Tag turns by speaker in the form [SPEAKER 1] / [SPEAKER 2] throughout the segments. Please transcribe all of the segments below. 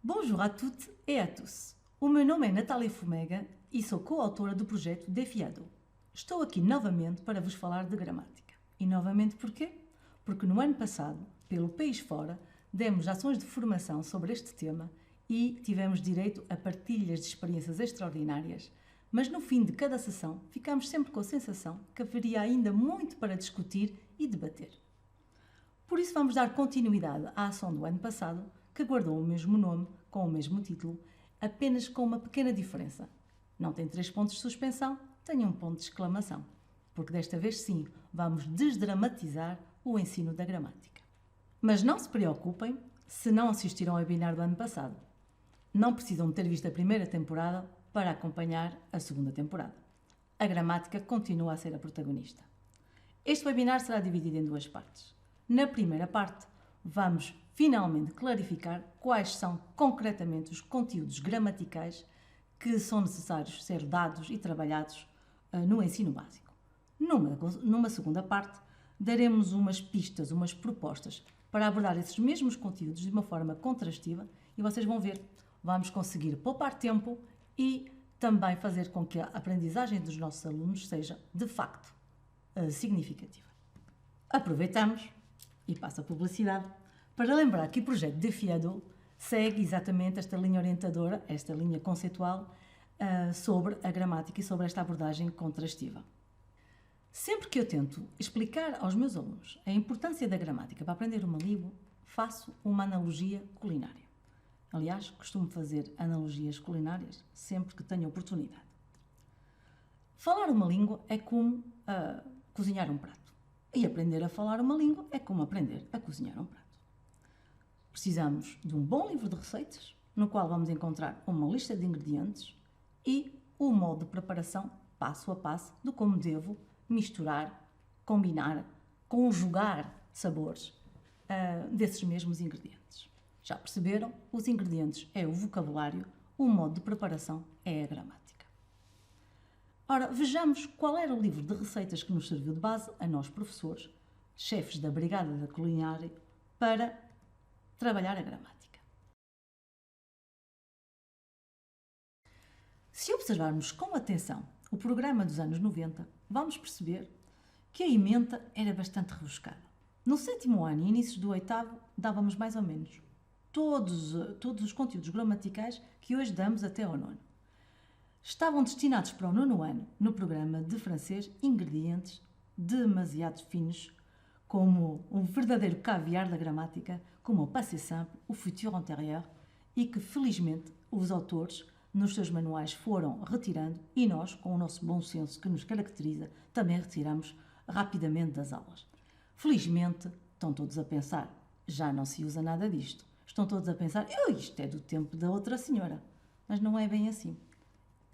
[SPEAKER 1] Bonjour à toutes et à tous. O meu nome é Natália Fomega e sou coautora do projeto Defiado. Estou aqui novamente para vos falar de gramática. E novamente porquê? Porque no ano passado, pelo país fora, demos ações de formação sobre este tema e tivemos direito a partilhas de experiências extraordinárias, mas no fim de cada sessão ficamos sempre com a sensação que haveria ainda muito para discutir e debater. Por isso vamos dar continuidade à ação do ano passado, que guardou o mesmo nome, com o mesmo título, apenas com uma pequena diferença. Não tem 3 pontos de suspensão, tem um ponto de exclamação. Porque desta vez sim, vamos desdramatizar o ensino da gramática. Mas não se preocupem se não assistiram ao webinar do ano passado. Não precisam de ter visto a primeira temporada para acompanhar a segunda temporada. A gramática continua a ser a protagonista. Este webinar será dividido em 2 partes. Na primeira parte, vamos finalmente clarificar quais são concretamente os conteúdos gramaticais que são necessários ser dados e trabalhados no ensino básico. Numa segunda parte, daremos umas pistas, umas propostas para abordar esses mesmos conteúdos de uma forma contrastiva e vocês vão ver, vamos conseguir poupar tempo e também fazer com que a aprendizagem dos nossos alunos seja, de facto, significativa. Aproveitamos, e passo a publicidade, para lembrar que o projeto Defiado segue exatamente esta linha orientadora, esta linha conceitual sobre a gramática e sobre esta abordagem contrastiva. Sempre que eu tento explicar aos meus alunos a importância da gramática para aprender uma língua, faço uma analogia culinária. Aliás, costumo fazer analogias culinárias sempre que tenho oportunidade. Falar uma língua é como cozinhar um prato. E aprender a falar uma língua é como aprender a cozinhar um prato. Precisamos de um bom livro de receitas, no qual vamos encontrar uma lista de ingredientes e o modo de preparação, passo a passo, de como devo misturar, combinar, conjugar sabores desses mesmos ingredientes. Já perceberam? Os ingredientes é o vocabulário, o modo de preparação é a gramática. Ora, vejamos qual era o livro de receitas que nos serviu de base a nós professores, chefes da Brigada da Culinária, para trabalhar a gramática. Se observarmos com atenção o programa dos anos 90, vamos perceber que a ementa era bastante rebuscada. No 7º ano e inícios do 8º, dávamos mais ou menos todos os conteúdos gramaticais que hoje damos até ao 9º. Estavam destinados para o 9º ano, no programa de francês, ingredientes demasiado finos, como um verdadeiro caviar da gramática, como o passé simple, o futur antérieur, e que, felizmente, os autores, nos seus manuais, foram retirando e nós, com o nosso bom senso que nos caracteriza, também retiramos rapidamente das aulas. Felizmente, estão todos a pensar, já não se usa nada disto. Estão todos a pensar, isto é do tempo da outra senhora. Mas não é bem assim.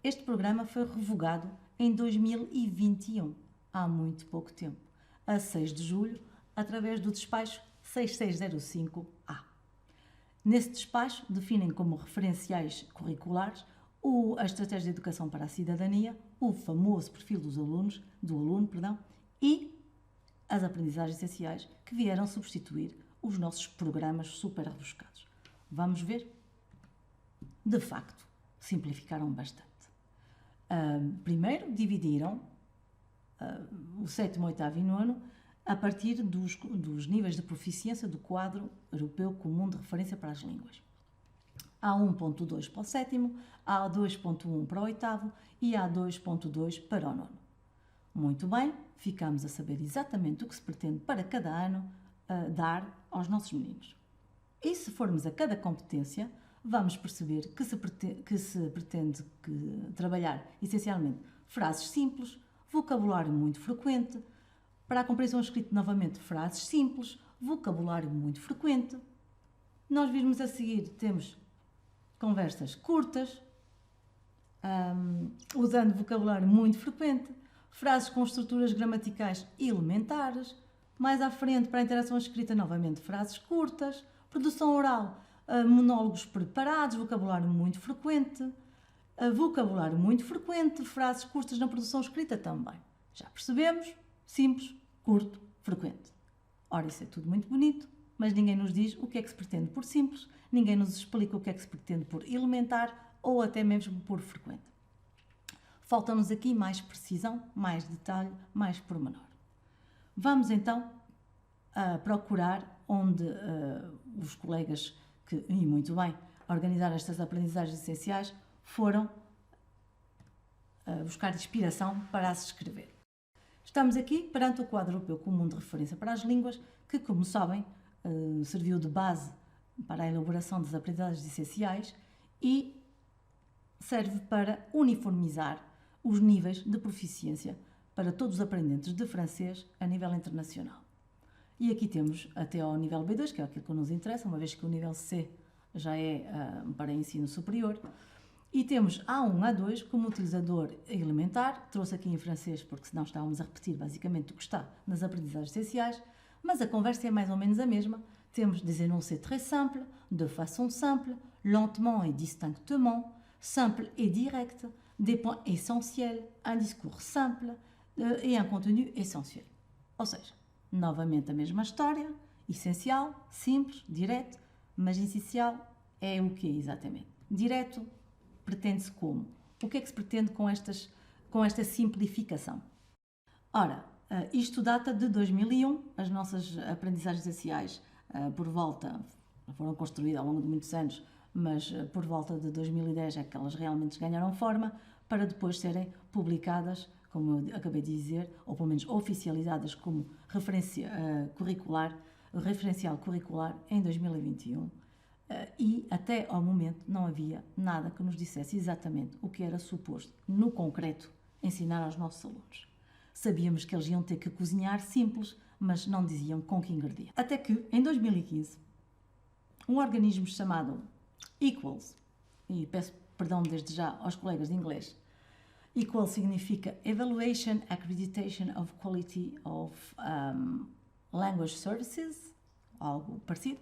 [SPEAKER 1] Este programa foi revogado em 2021, há muito pouco tempo, a 6 de julho, através do despacho 6605A. Nesse despacho, definem como referenciais curriculares a Estratégia de Educação para a Cidadania, o famoso perfil do aluno, e as aprendizagens essenciais que vieram substituir os nossos programas super rebuscados. Vamos ver? De facto, simplificaram bastante. Primeiro, dividiram o 7º, 8º e 9º a partir dos níveis de proficiência do quadro europeu comum de referência para as línguas. Há 1.2 para o 7º, há 2.1 para o 8º e há 2.2 para o 9º. Muito bem, ficamos a saber exatamente o que se pretende para cada ano dar aos nossos meninos. E se formos a cada competência, vamos perceber que se pretende trabalhar essencialmente frases simples, vocabulário muito frequente, para a compreensão escrita novamente frases simples, vocabulário muito frequente. Nós vimos a seguir, temos conversas curtas, usando vocabulário muito frequente, frases com estruturas gramaticais elementares, mais à frente para a interação escrita novamente frases curtas, produção oral, monólogos preparados, vocabulário muito frequente, frases curtas na produção escrita também. Já percebemos? Simples, curto, frequente. Ora, isso é tudo muito bonito, mas ninguém nos diz o que é que se pretende por simples, ninguém nos explica o que é que se pretende por elementar ou até mesmo por frequente. Falta-nos aqui mais precisão, mais detalhe, mais pormenor. Vamos então procurar onde os colegas que, e muito bem, organizaram estas aprendizagens essenciais foram buscar inspiração para as escrever. Estamos aqui perante o Quadro Europeu Comum de Referência para as Línguas, que, como sabem, serviu de base para a elaboração das aprendizagens essenciais e serve para uniformizar os níveis de proficiência para todos os aprendentes de francês a nível internacional. E aqui temos até ao nível B2, que é aquilo que nos interessa, uma vez que o nível C já é para ensino superior. E temos A1, A2 como utilizador elementar, trouxe aqui em francês porque senão estávamos a repetir basicamente o que está nas aprendizagens essenciais, mas a conversa é mais ou menos a mesma. Temos des énoncés très simples, de façon simple, lentement et distinctement, simple et direct, des points essentiels, un discours simple et un contenu essentiel. Ou seja, novamente a mesma história, essencial, simples, direto, mas essencial é o que exatamente? Direto pretende-se como? O que é que se pretende com esta simplificação? Ora, isto data de 2001, as nossas aprendizagens essenciais por volta, foram construídas ao longo de muitos anos, mas por volta de 2010 é que elas realmente ganharam forma para depois serem publicadas, como eu acabei de dizer, ou pelo menos oficializadas como referencial curricular em 2021. E até ao momento não havia nada que nos dissesse exatamente o que era suposto, no concreto, ensinar aos nossos alunos. Sabíamos que eles iam ter que cozinhar simples, mas não diziam com que ingredientes. Até que, em 2015, um organismo chamado Equals, e peço perdão desde já aos colegas de inglês, Equals significa Evaluation Accreditation of Quality of Language Services, algo parecido,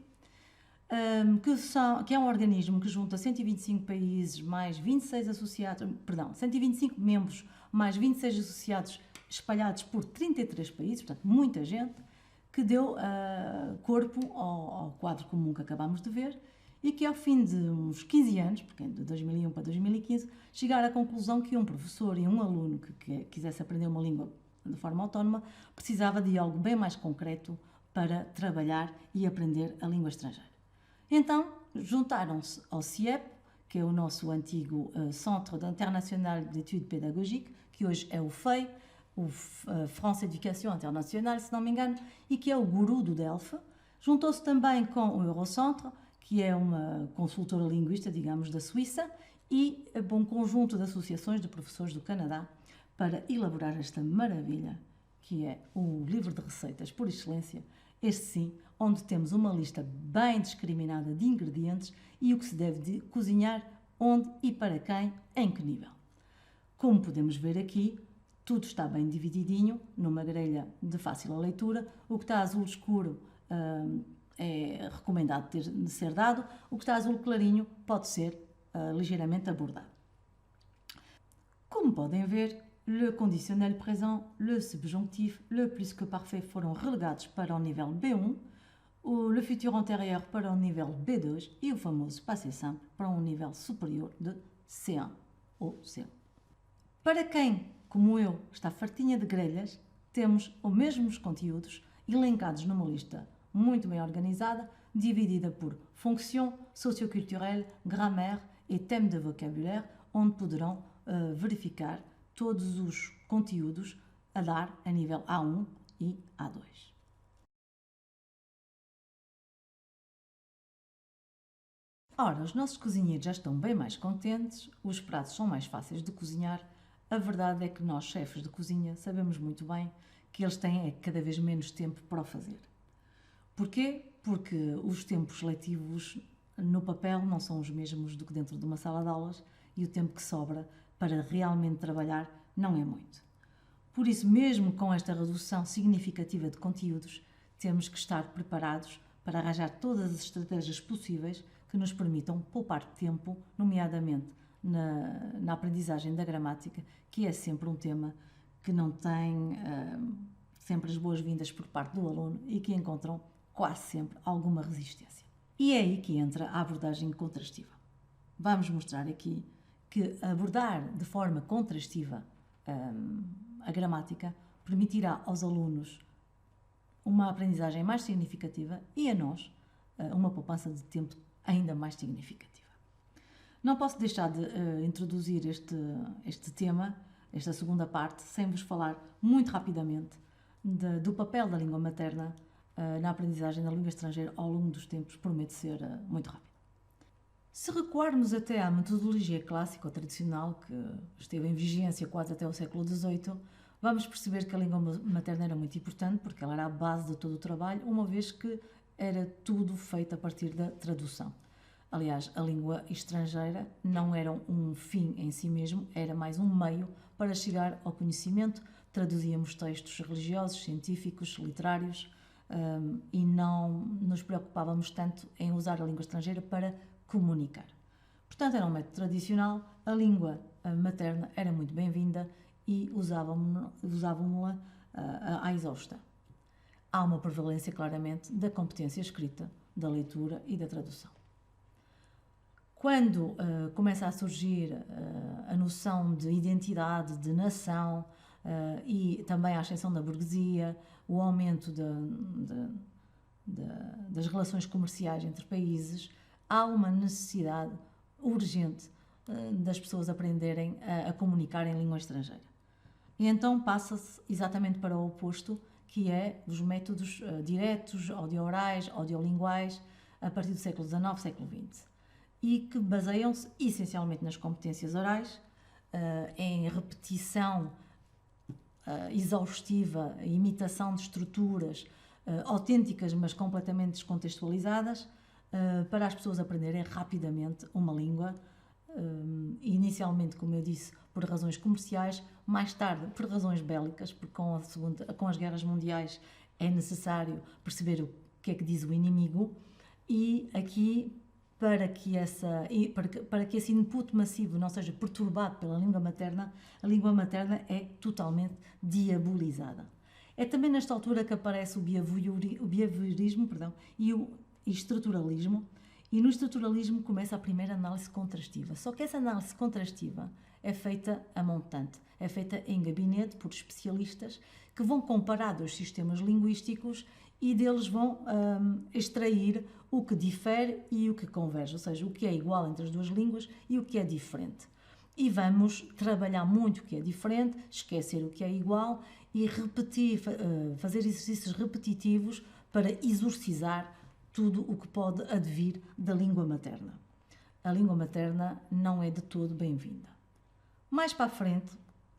[SPEAKER 1] que é um organismo que junta 125 países, mais 26 associados, 125 membros, mais 26 associados espalhados por 33 países, portanto, muita gente, que deu corpo ao quadro comum que acabámos de ver e que, ao fim de uns 15 anos, porque de 2001 para 2015, chegaram à conclusão que um professor e um aluno que quisesse aprender uma língua de forma autónoma precisava de algo bem mais concreto para trabalhar e aprender a língua estrangeira. Então, juntaram-se ao CIEP, que é o nosso antigo Centre International d'Études Pédagogiques, que hoje é o FEI, o France Education International, se não me engano, e que é o guru do DELF. Juntou-se também com o Eurocentre, que é uma consultora linguista, digamos, da Suíça, e um conjunto de associações de professores do Canadá para elaborar esta maravilha, que é o livro de receitas por excelência, este sim, onde temos uma lista bem discriminada de ingredientes e o que se deve cozinhar, onde e para quem, em que nível. Como podemos ver aqui, tudo está bem divididinho, numa grelha de fácil leitura. O que está azul escuro é recomendado de ser dado, o que está azul clarinho pode ser ligeiramente abordado. Como podem ver, le conditionnel présent, le subjonctif, le plus que parfait foram relegados para o nível B1, le futur antérieur para o nível B2 e o famoso passé simple para um nível superior de C1 ou C1. Para quem, como eu, está fartinha de grelhas, temos os mesmos conteúdos elencados numa lista muito bem organizada, dividida por fonction, socioculturelle, grammaire e thème de vocabulaire, onde poderão verificar todos os conteúdos a dar a nível A1 e A2. Ora, os nossos cozinheiros já estão bem mais contentes, os pratos são mais fáceis de cozinhar. A verdade é que nós, chefes de cozinha, sabemos muito bem que eles têm cada vez menos tempo para o fazer. Porquê? Porque os tempos letivos no papel não são os mesmos do que dentro de uma sala de aulas e o tempo que sobra para realmente trabalhar não é muito. Por isso, mesmo com esta redução significativa de conteúdos, temos que estar preparados para arranjar todas as estratégias possíveis que nos permitam poupar tempo, nomeadamente na aprendizagem da gramática, que é sempre um tema que não tem sempre as boas-vindas por parte do aluno e que encontram quase sempre alguma resistência. E é aí que entra a abordagem contrastiva. Vamos mostrar aqui que abordar de forma contrastiva a gramática permitirá aos alunos uma aprendizagem mais significativa e a nós uma poupança de tempo ainda mais significativa. Não posso deixar de introduzir este tema, esta segunda parte, sem vos falar muito rapidamente do papel da língua materna na aprendizagem da língua estrangeira ao longo dos tempos. Promete ser muito rápido. Se recuarmos até à metodologia clássica ou tradicional, que esteve em vigência quase até o século XVIII, vamos perceber que a língua materna era muito importante, porque ela era a base de todo o trabalho, uma vez que era tudo feito a partir da tradução. Aliás, a língua estrangeira não era um fim em si mesmo, era mais um meio para chegar ao conhecimento. Traduzíamos textos religiosos, científicos, literários, e não nos preocupávamos tanto em usar a língua estrangeira para comunicar. Portanto, era um método tradicional, a língua materna era muito bem-vinda e usavam-na à exausta. Há uma prevalência, claramente, da competência escrita, da leitura e da tradução. Quando começa a surgir a noção de identidade, de nação e também a ascensão da burguesia, o aumento das relações comerciais entre países, há uma necessidade urgente das pessoas aprenderem a comunicar em língua estrangeira. E então passa-se exatamente para o oposto, que é os métodos diretos, audio-orais, audiolinguais, a partir do século XIX, século XX, e que baseiam-se essencialmente nas competências orais, em repetição exaustiva, imitação de estruturas autênticas, mas completamente descontextualizadas, para as pessoas aprenderem rapidamente uma língua, inicialmente, como eu disse, por razões comerciais, mais tarde por razões bélicas, porque com as guerras mundiais é necessário perceber o que é que diz o inimigo, e aqui, para que esse input massivo não seja perturbado pela língua materna, a língua materna é totalmente diabolizada. É também nesta altura que aparece o behaviorismo e o estruturalismo, e no estruturalismo começa a primeira análise contrastiva. Só que essa análise contrastiva é feita a montante, é feita em gabinete por especialistas que vão comparar dois sistemas linguísticos e deles vão extrair o que difere e o que converge, ou seja, o que é igual entre as duas línguas e o que é diferente. E vamos trabalhar muito o que é diferente, esquecer o que é igual e repetir, fazer exercícios repetitivos para exorcizar tudo o que pode advir da língua materna. A língua materna não é de todo bem-vinda. Mais para a frente,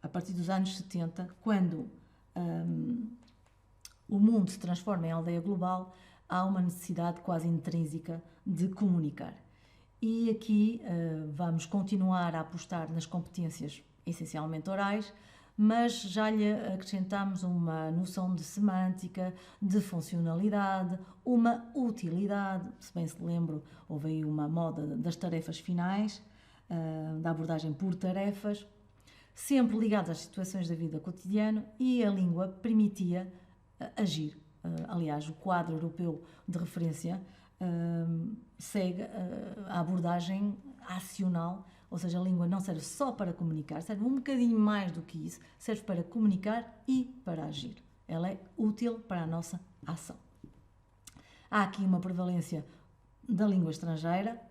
[SPEAKER 1] a partir dos anos 70, quando o mundo se transforma em aldeia global, há uma necessidade quase intrínseca de comunicar. E aqui vamos continuar a apostar nas competências essencialmente orais, mas já lhe acrescentamos uma noção de semântica, de funcionalidade, uma utilidade. Se bem se lembro, houve aí uma moda das tarefas finais, da abordagem por tarefas, sempre ligadas às situações da vida cotidiana, e a língua permitia agir. Aliás, o quadro europeu de referência segue a abordagem acional, ou seja, a língua não serve só para comunicar, serve um bocadinho mais do que isso, serve para comunicar e para agir. Ela é útil para a nossa ação. Há aqui uma prevalência da língua estrangeira,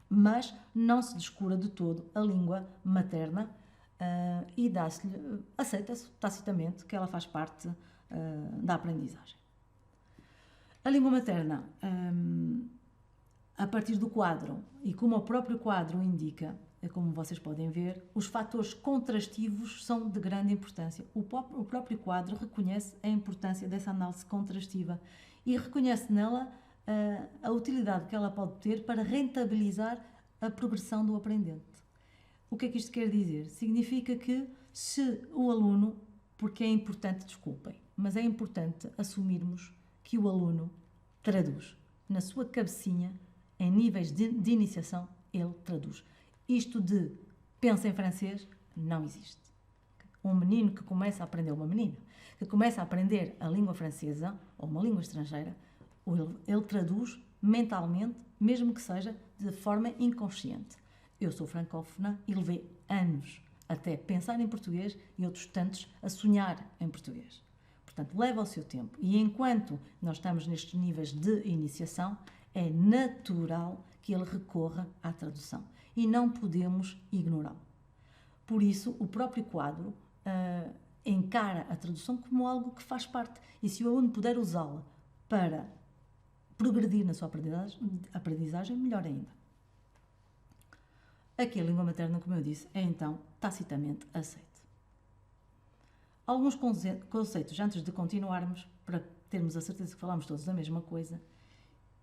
[SPEAKER 1] mas não se descura de todo a língua materna e aceita-se tacitamente que ela faz parte da aprendizagem. A língua materna, a partir do quadro, e como o próprio quadro indica, como vocês podem ver, os fatores contrastivos são de grande importância. O próprio quadro reconhece a importância dessa análise contrastiva e reconhece nela a utilidade que ela pode ter para rentabilizar a progressão do aprendente. O que é que isto quer dizer? Significa que se o aluno, porque é importante, desculpem, mas é importante assumirmos que o aluno traduz. Na sua cabecinha, em níveis de iniciação, ele traduz. Isto de pensa em francês não existe. Um menino que começa a aprender, uma menina, que começa a aprender a língua francesa ou uma língua estrangeira, Ou ele traduz mentalmente, mesmo que seja de forma inconsciente. Eu sou francófona e levei anos até pensar em português e outros tantos a sonhar em português. Portanto, leva o seu tempo. E enquanto nós estamos nestes níveis de iniciação, é natural que ele recorra à tradução. E não podemos ignorá-lo. Por isso, o próprio quadro encara a tradução como algo que faz parte. E se o aluno puder usá-la para progredir na sua aprendizagem, melhor ainda. Aqui a língua materna, como eu disse, é então tacitamente aceite. Alguns conceitos, antes de continuarmos, para termos a certeza que falamos todos da mesma coisa,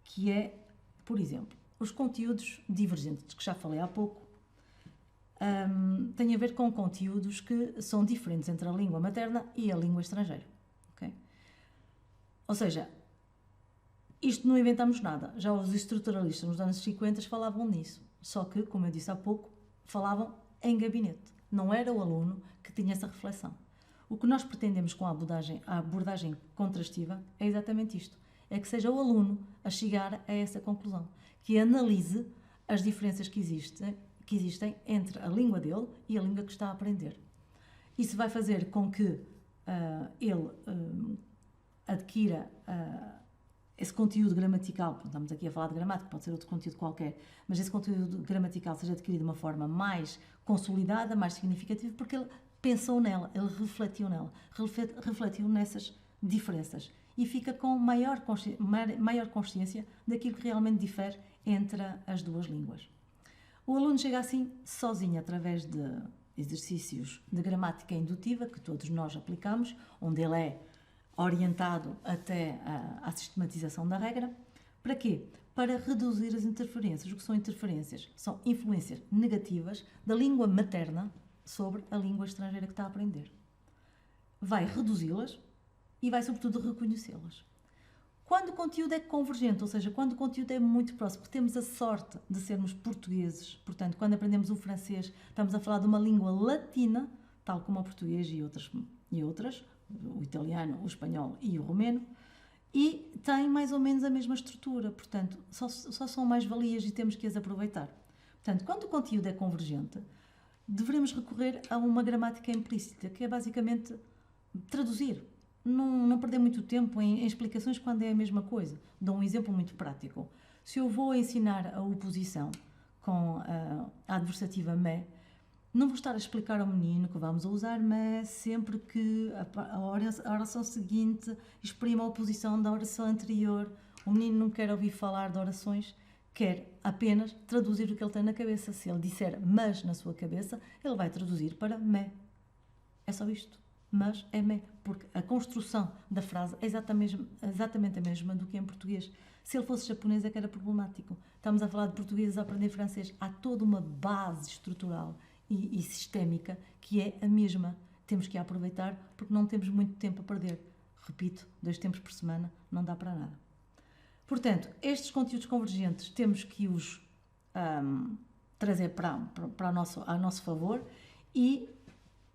[SPEAKER 1] que é, por exemplo, os conteúdos divergentes, que já falei há pouco, têm a ver com conteúdos que são diferentes entre a língua materna e a língua estrangeira. Okay? Ou seja, isto não inventamos nada. Já os estruturalistas nos anos 50 falavam nisso. Só que, como eu disse há pouco, falavam em gabinete. Não era o aluno que tinha essa reflexão. O que nós pretendemos com a abordagem contrastiva é exatamente isto. É que seja o aluno a chegar a essa conclusão. Que analise as diferenças que existem entre a língua dele e a língua que está a aprender. Isso vai fazer com que ele adquira esse conteúdo gramatical, estamos aqui a falar de gramática, pode ser outro conteúdo qualquer, mas esse conteúdo gramatical seja adquirido de uma forma mais consolidada, mais significativa, porque ele pensou nela, ele refletiu nela, refletiu nessas diferenças e fica com maior consciência daquilo que realmente difere entre as duas línguas. O aluno chega assim sozinho através de exercícios de gramática indutiva, que todos nós aplicamos, onde ele é orientado até à sistematização da regra. Para quê? Para reduzir as interferências. O que são interferências? São influências negativas da língua materna sobre a língua estrangeira que está a aprender. Vai reduzi-las e vai, sobretudo, reconhecê-las. Quando o conteúdo é convergente, ou seja, quando o conteúdo é muito próximo, porque temos a sorte de sermos portugueses, portanto, quando aprendemos o francês, estamos a falar de uma língua latina, tal como o português e outras, o italiano, o espanhol e o romeno, e tem mais ou menos a mesma estrutura, portanto, só são mais-valias e temos que as aproveitar. Portanto, quando o conteúdo é convergente, devemos recorrer a uma gramática implícita, que é basicamente traduzir. Não perder muito tempo em explicações quando é a mesma coisa. Dou um exemplo muito prático. Se eu vou ensinar a oposição com a adversativa mais, não vou estar a explicar ao menino que vamos usar mas sempre que a oração seguinte exprima a oposição da oração anterior. O menino não quer ouvir falar de orações, quer apenas traduzir o que ele tem na cabeça. Se ele disser mas na sua cabeça, ele vai traduzir para me. É só isto. Mas é me, porque a construção da frase é exatamente a mesma do que em português. Se ele fosse japonês é que era problemático. Estamos a falar de português a aprender francês. Há toda uma base estrutural e sistémica que é a mesma. Temos que a aproveitar porque não temos muito tempo a perder. Repito, 2 tempos por semana não dá para nada. Portanto, estes conteúdos convergentes temos que os trazer a nosso favor e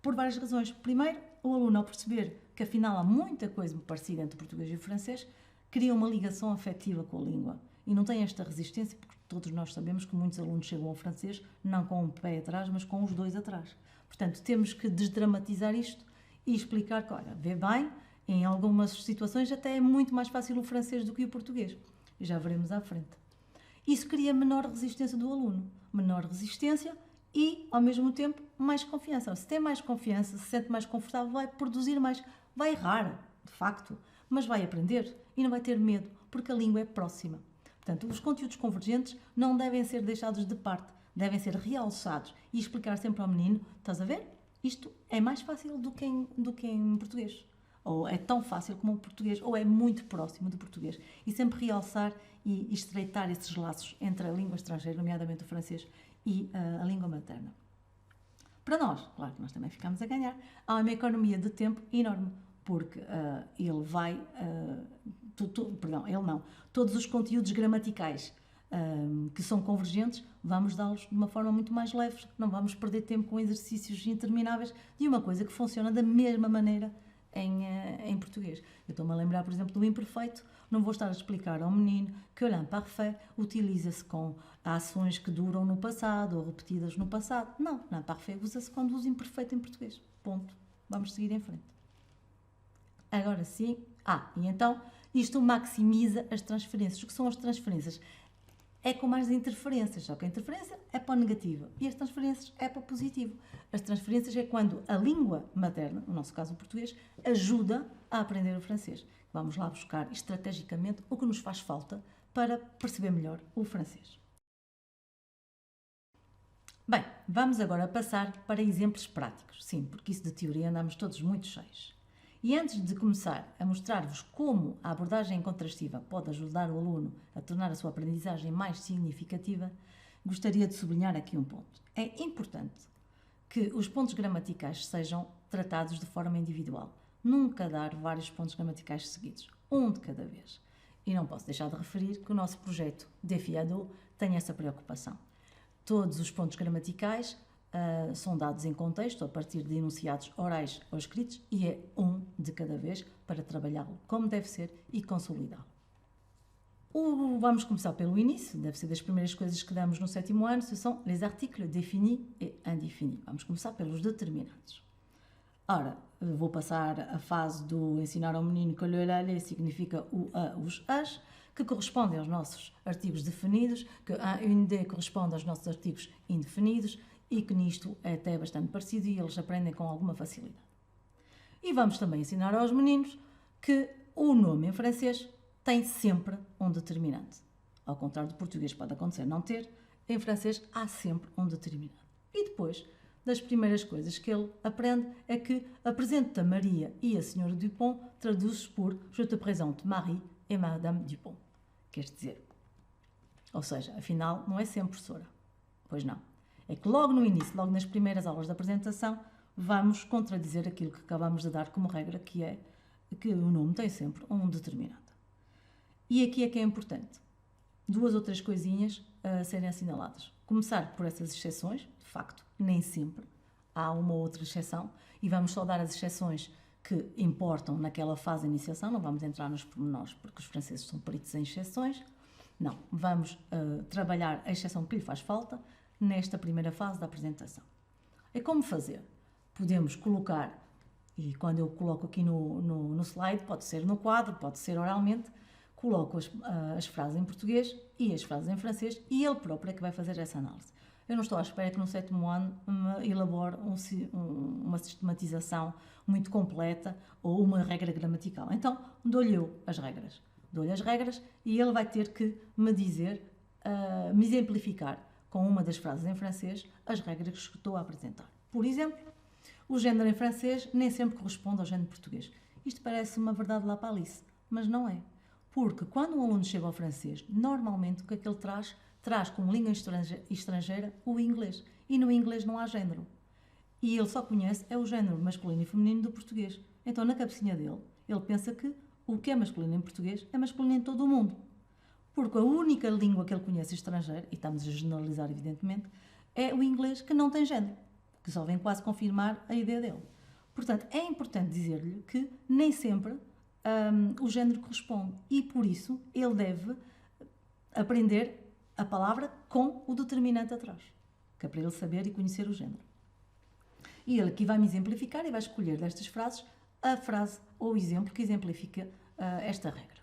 [SPEAKER 1] por várias razões. Primeiro, o aluno, ao perceber que afinal há muita coisa parecida entre o português e o francês, cria uma ligação afetiva com a língua e não tem esta resistência, porque todos nós sabemos que muitos alunos chegam ao francês não com um pé atrás, mas com os 2 atrás. Portanto, temos que desdramatizar isto e explicar que, olha, vê bem, em algumas situações até é muito mais fácil o francês do que o português. E já veremos à frente. Isso cria menor resistência do aluno. Menor resistência e, ao mesmo tempo, mais confiança. Se tem mais confiança, se sente mais confortável, vai produzir mais. Vai errar, de facto, mas vai aprender e não vai ter medo, porque a língua é próxima. Portanto, os conteúdos convergentes não devem ser deixados de parte, devem ser realçados e explicar sempre ao menino, estás a ver? Isto é mais fácil do que em português. Ou é tão fácil como o português, ou é muito próximo do português. E sempre realçar e estreitar esses laços entre a língua estrangeira, nomeadamente o francês, e a língua materna. Para nós, claro que nós também ficamos a ganhar, há uma economia de tempo enorme, porque ele vai... ele não. Todos os conteúdos gramaticais que são convergentes, vamos dá-los de uma forma muito mais leve, não vamos perder tempo com exercícios intermináveis de uma coisa que funciona da mesma maneira em português. Eu estou-me a lembrar, por exemplo, do imperfeito. Não vou estar a explicar ao menino que o l'imparfait utiliza-se com ações que duram no passado ou repetidas no passado. Não, l'imparfait usa-se quando usa imperfeito em português. Ponto. Vamos seguir em frente. Agora sim. E então isto maximiza as transferências. O que são as transferências? É como as interferências, só que a interferência é para o negativo e as transferências é para o positivo. As transferências é quando a língua materna, no nosso caso o português, ajuda a aprender o francês. Vamos lá buscar estrategicamente o que nos faz falta para perceber melhor o francês. Bem, vamos agora passar para exemplos práticos. Sim, porque isso de teoria andamos todos muito cheios. E antes de começar a mostrar-vos como a abordagem contrastiva pode ajudar o aluno a tornar a sua aprendizagem mais significativa, gostaria de sublinhar aqui um ponto. É importante que os pontos gramaticais sejam tratados de forma individual. Nunca dar vários pontos gramaticais seguidos, um de cada vez. E não posso deixar de referir que o nosso projeto Défi Ado tem essa preocupação. Todos os pontos gramaticais são dados em contexto, a partir de enunciados orais ou escritos, e é um de cada vez para trabalhá-lo como deve ser e consolidá-lo. Vamos começar pelo início, deve ser das primeiras coisas que damos no 7º ano, são les articles définis et indéfinis. Vamos começar pelos determinantes. Ora, vou passar a fase do ensinar ao menino que le lale significa o a, os as, que correspondem aos nossos artigos definidos, que a, une, de corresponde aos nossos artigos indefinidos, e que nisto é até bastante parecido e eles aprendem com alguma facilidade. E vamos também ensinar aos meninos que o nome em francês tem sempre um determinante. Ao contrário do português pode acontecer não ter, em francês há sempre um determinante. E depois, das primeiras coisas que ele aprende é que apresenta Maria e a Senhora Dupont traduz-se por Je te présente Marie et Madame Dupont. Quer dizer, ou seja, afinal não é sempre professora. Pois não. É que logo no início, logo nas primeiras aulas da apresentação, vamos contradizer aquilo que acabamos de dar como regra, que é que o nome tem sempre um determinante. E aqui é que é importante. 2 ou 3 coisinhas a serem assinaladas. Começar por essas exceções, de facto, nem sempre. Há uma ou outra exceção e vamos só dar as exceções que importam naquela fase de iniciação, não vamos entrar nos pormenores porque os franceses são peritos em exceções. Não, vamos trabalhar a exceção que lhe faz falta nesta primeira fase da apresentação. É como fazer. Podemos colocar, e quando eu coloco aqui no slide, pode ser no quadro, pode ser oralmente, coloco as frases em português e as frases em francês e ele próprio é que vai fazer essa análise. Eu não estou à espera que no 7º ano me elabore uma sistematização muito completa ou uma regra gramatical. Então, dou-lhe eu as regras. Dou-lhe as regras e ele vai ter que me dizer, me exemplificar com uma das frases em francês as regras que estou a apresentar. Por exemplo, o género em francês nem sempre corresponde ao género português. Isto parece uma verdade lá para Alice, mas não é. Porque quando um aluno chega ao francês, normalmente o que é que ele traz? Traz como língua estrangeira o inglês. E no inglês não há género. E ele só conhece o género masculino e feminino do português. Então, na cabecinha dele, ele pensa que o que é masculino em português é masculino em todo o mundo. Porque a única língua que ele conhece estrangeira, e estamos a generalizar evidentemente, é o inglês que não tem género, que só vem quase confirmar a ideia dele. Portanto, é importante dizer-lhe que nem sempre o género corresponde e por isso ele deve aprender a palavra com o determinante atrás, que é para ele saber e conhecer o género. E ele aqui vai-me exemplificar e vai escolher destas frases a frase ou o exemplo que exemplifica esta regra.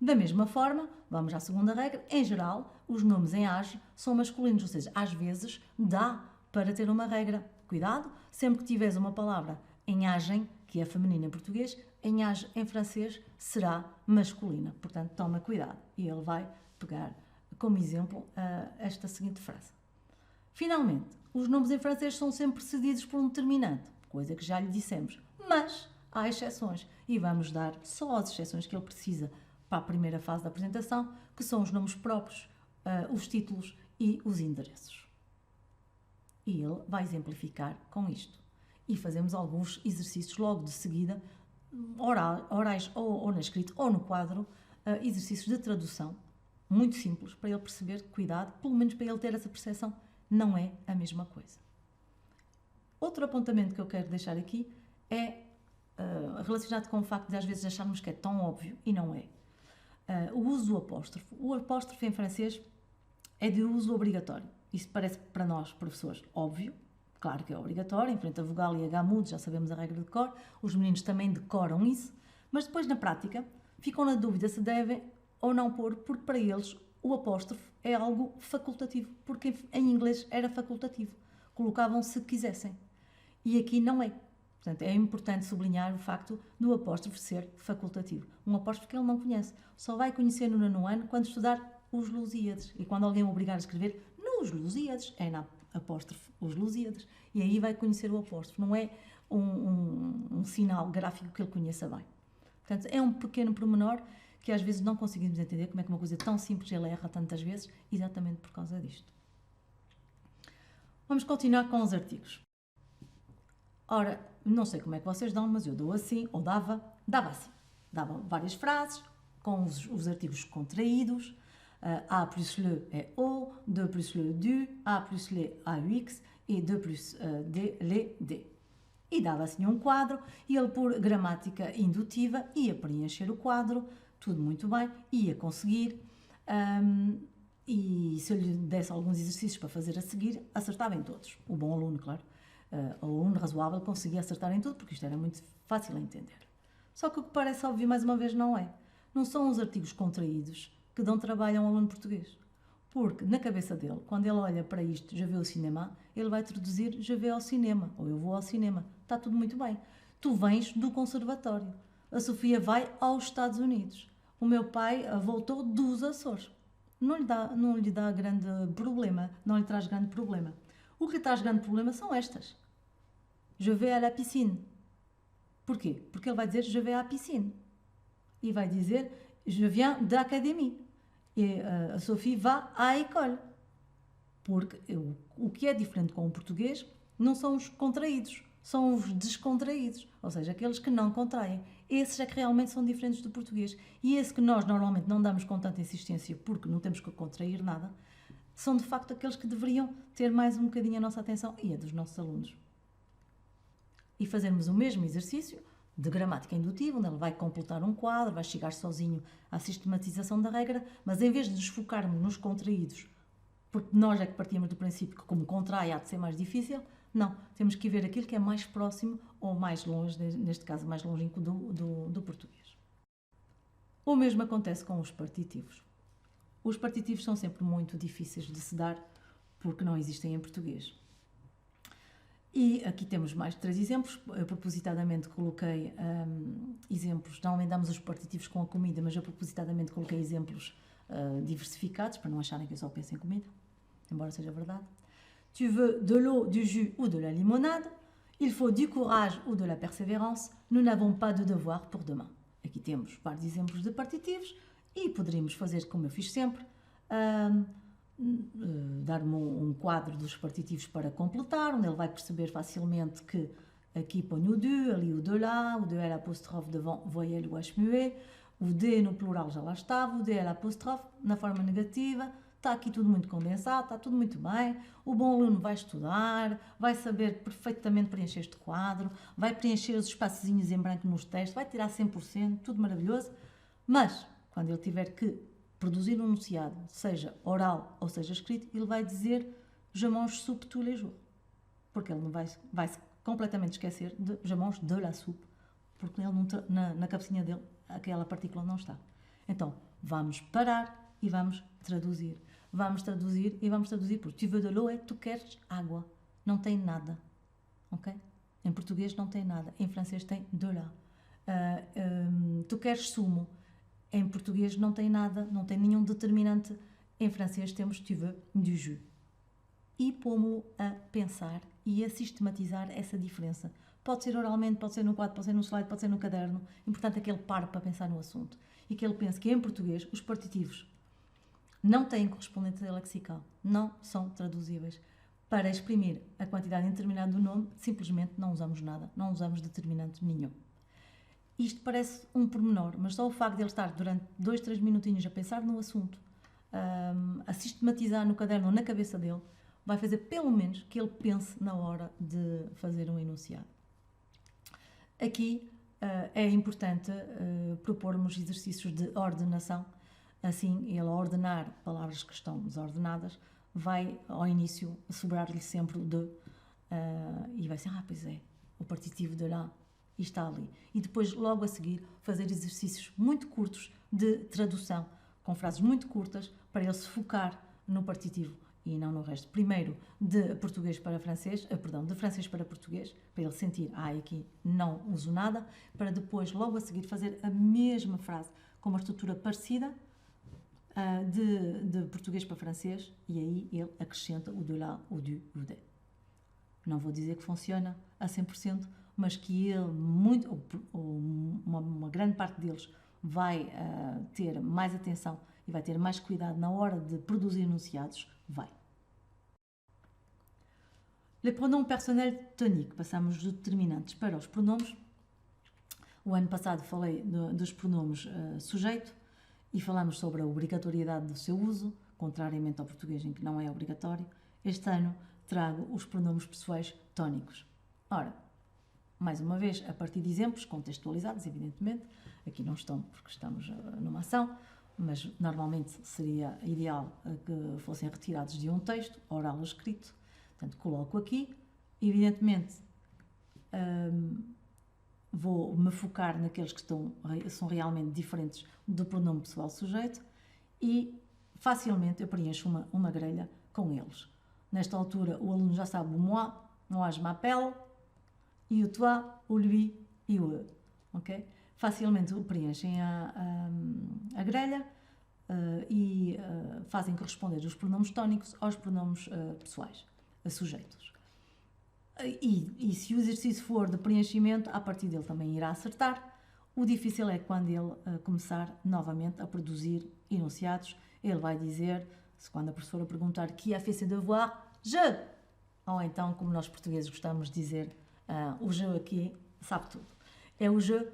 [SPEAKER 1] Da mesma forma, vamos à segunda regra, em geral, os nomes em age são masculinos, ou seja, às vezes dá para ter uma regra. Cuidado, sempre que tiveres uma palavra em agem, que é feminina em português, em age em francês será masculina. Portanto, toma cuidado. E ele vai pegar como exemplo esta seguinte frase. Finalmente, os nomes em francês são sempre precedidos por um determinante, coisa que já lhe dissemos, mas há exceções e vamos dar só as exceções que ele precisa para a primeira fase da apresentação, que são os nomes próprios, os títulos e os endereços. E ele vai exemplificar com isto. E fazemos alguns exercícios logo de seguida, orais ou na escrita ou no quadro, exercícios de tradução, muito simples, para ele perceber, cuidado, pelo menos para ele ter essa percepção, não é a mesma coisa. Outro apontamento que eu quero deixar aqui é relacionado com o facto de às vezes acharmos que é tão óbvio e não é. O uso do apóstrofo. O apóstrofo em francês é de uso obrigatório. Isso parece para nós, professores, óbvio. Claro que é obrigatório, em frente a vogal e a mudo, já sabemos a regra de cor. Os meninos também decoram isso. Mas depois, na prática, ficam na dúvida se devem ou não pôr, porque para eles o apóstrofo é algo facultativo. Porque em inglês era facultativo. Colocavam se quisessem. E aqui não é. Portanto, é importante sublinhar o facto do apóstrofo ser facultativo. Um apóstrofo que ele não conhece. Só vai conhecer no nono ano quando estudar os Lusíades. E quando alguém o obrigar a escrever nos Lusíades, é na apóstrofo os Lusíades. E aí vai conhecer o apóstrofo. Não é um sinal gráfico que ele conheça bem. Portanto, é um pequeno pormenor que às vezes não conseguimos entender como é que uma coisa tão simples ele erra tantas vezes, exatamente por causa disto. Vamos continuar com os artigos. Ora, não sei como é que vocês dão, mas eu dou assim, ou dava assim. Dava várias frases com os artigos contraídos. A plus le é o, de plus le du, a plus le AUX e de plus de le D. E dava assim um quadro e ele, por gramática indutiva, ia preencher o quadro, tudo muito bem, ia conseguir. E se eu lhe desse alguns exercícios para fazer a seguir, acertava em todos. O bom aluno, claro. O aluno razoável conseguia acertar em tudo, porque isto era muito fácil a entender. Só que o que parece óbvio, mais uma vez, não é. Não são os artigos contraídos que dão trabalho a um aluno português. Porque, na cabeça dele, quando ele olha para isto, je vais ao cinema, ele vai traduzir je vais ao cinema, ou eu vou ao cinema. Está tudo muito bem. Tu vens do conservatório. A Sofia vai aos Estados Unidos. O meu pai voltou dos Açores. Não lhe dá grande problema, não lhe traz grande problema. O que lhe traz grande problema são estas. Je vais à la piscine. Porquê? Porque ele vai dizer je vais à piscine. E vai dizer je viens da académie. E a Sophie va à école. Porque o que é diferente com o português não são os contraídos, são os descontraídos, ou seja, aqueles que não contraem. Esses é que realmente são diferentes do português. E esse que nós normalmente não damos com tanta insistência porque não temos que contrair nada, são de facto aqueles que deveriam ter mais um bocadinho a nossa atenção e a dos nossos alunos. E fazermos o mesmo exercício de gramática indutiva, onde ele vai completar um quadro, vai chegar sozinho à sistematização da regra, mas em vez de nos focarmos nos contraídos, porque nós é que partimos do princípio que como contrai há de ser mais difícil, não, temos que ver aquilo que é mais próximo ou mais longe, neste caso mais longínquo do português. O mesmo acontece com os partitivos. Os partitivos são sempre muito difíceis de se dar porque não existem em português. E aqui temos mais 3 exemplos. Eu propositadamente coloquei exemplos, normalmente damos os partitivos com a comida, mas eu propositadamente coloquei exemplos diversificados, para não acharem que eu só penso em comida, embora seja verdade. Tu veux de l'eau, du jus ou de la limonade? Il faut du courage ou de la persévérance. Nous n'avons pas de devoir pour demain. Aqui temos vários exemplos de partitivos e poderíamos fazer como eu fiz sempre, dar-me um quadro dos partitivos para completar, onde ele vai perceber facilmente que aqui ponho o du, ali o de lá, o de L apóstrofe devant voyelle ou H muet, o D no plural já lá estava, o de L apóstrofe na forma negativa, está aqui tudo muito condensado, está tudo muito bem, o bom aluno vai estudar, vai saber perfeitamente preencher este quadro, vai preencher os espaçozinhos em branco nos textos, vai tirar 100%, tudo maravilhoso, mas quando ele tiver que produzir um enunciado, seja oral ou seja escrito, ele vai dizer je mange soupe tous les jours. Porque ele não vai se completamente esquecer de je mange de la soupe, porque ele na cabecinha dele aquela partícula não está. Então, vamos parar e vamos traduzir. Vamos traduzir e vamos traduzir por tu veux de l'eau é tu queres água. Não tem nada. Ok? Em português não tem nada. Em francês tem de là. Tu queres sumo. Em português não tem nada, não tem nenhum determinante. Em francês temos tu veux du jus. E pô-mo a pensar e a sistematizar essa diferença. Pode ser oralmente, pode ser no quadro, pode ser no slide, pode ser no caderno. O importante é que ele pare para pensar no assunto. E que ele pense que em português os partitivos não têm correspondência lexical, não são traduzíveis. Para exprimir a quantidade indeterminada do nome, simplesmente não usamos nada, não usamos determinante nenhum. Isto parece um pormenor, mas só o facto de ele estar durante 2, 3 minutinhos a pensar no assunto, a sistematizar no caderno ou na cabeça dele, vai fazer pelo menos que ele pense na hora de fazer um enunciado. Aqui é importante propormos exercícios de ordenação. Assim, ele, ao ordenar palavras que estão desordenadas, vai ao início sobrar-lhe sempre o de, e vai ser, pois é, o partitivo de lá está ali. E depois, logo a seguir, fazer exercícios muito curtos de tradução, com frases muito curtas, para ele se focar no partitivo e não no resto. Primeiro, de português para francês, perdão, de francês para português, para ele sentir, aqui não uso nada, para depois, logo a seguir, fazer a mesma frase com uma estrutura parecida, de português para francês, e aí ele acrescenta o de lá, o du, o de. Não vou dizer que funciona a 100%, mas que ele, uma grande parte deles, vai ter mais atenção e vai ter mais cuidado na hora de produzir enunciados, vai. Le pronom personnel tonique. Passamos dos determinantes para os pronomes. O ano passado falei dos pronomes sujeito e falamos sobre a obrigatoriedade do seu uso, contrariamente ao português em que não é obrigatório. Este ano trago os pronomes pessoais tónicos. Ora, mais uma vez, a partir de exemplos contextualizados, evidentemente. Aqui não estão porque estamos numa ação, mas normalmente seria ideal que fossem retirados de um texto, oral ou escrito. Portanto, coloco aqui. Evidentemente, vou me focar naqueles que são realmente diferentes do pronome pessoal sujeito e facilmente eu preencho uma grelha com eles. Nesta altura, o aluno já sabe o moi je m'appelle, e o toi, o lui e o eu. Okay? Facilmente preenchem a grelha e fazem corresponder os pronomes tónicos aos pronomes pessoais, sujeitos. E se o exercício for de preenchimento, a partir dele também irá acertar. O difícil é quando ele começar novamente a produzir enunciados, ele vai dizer, quando a professora perguntar qui a fait ses devoirs, je! Ou então, como nós portugueses gostamos de dizer, o je aqui sabe tudo. É o je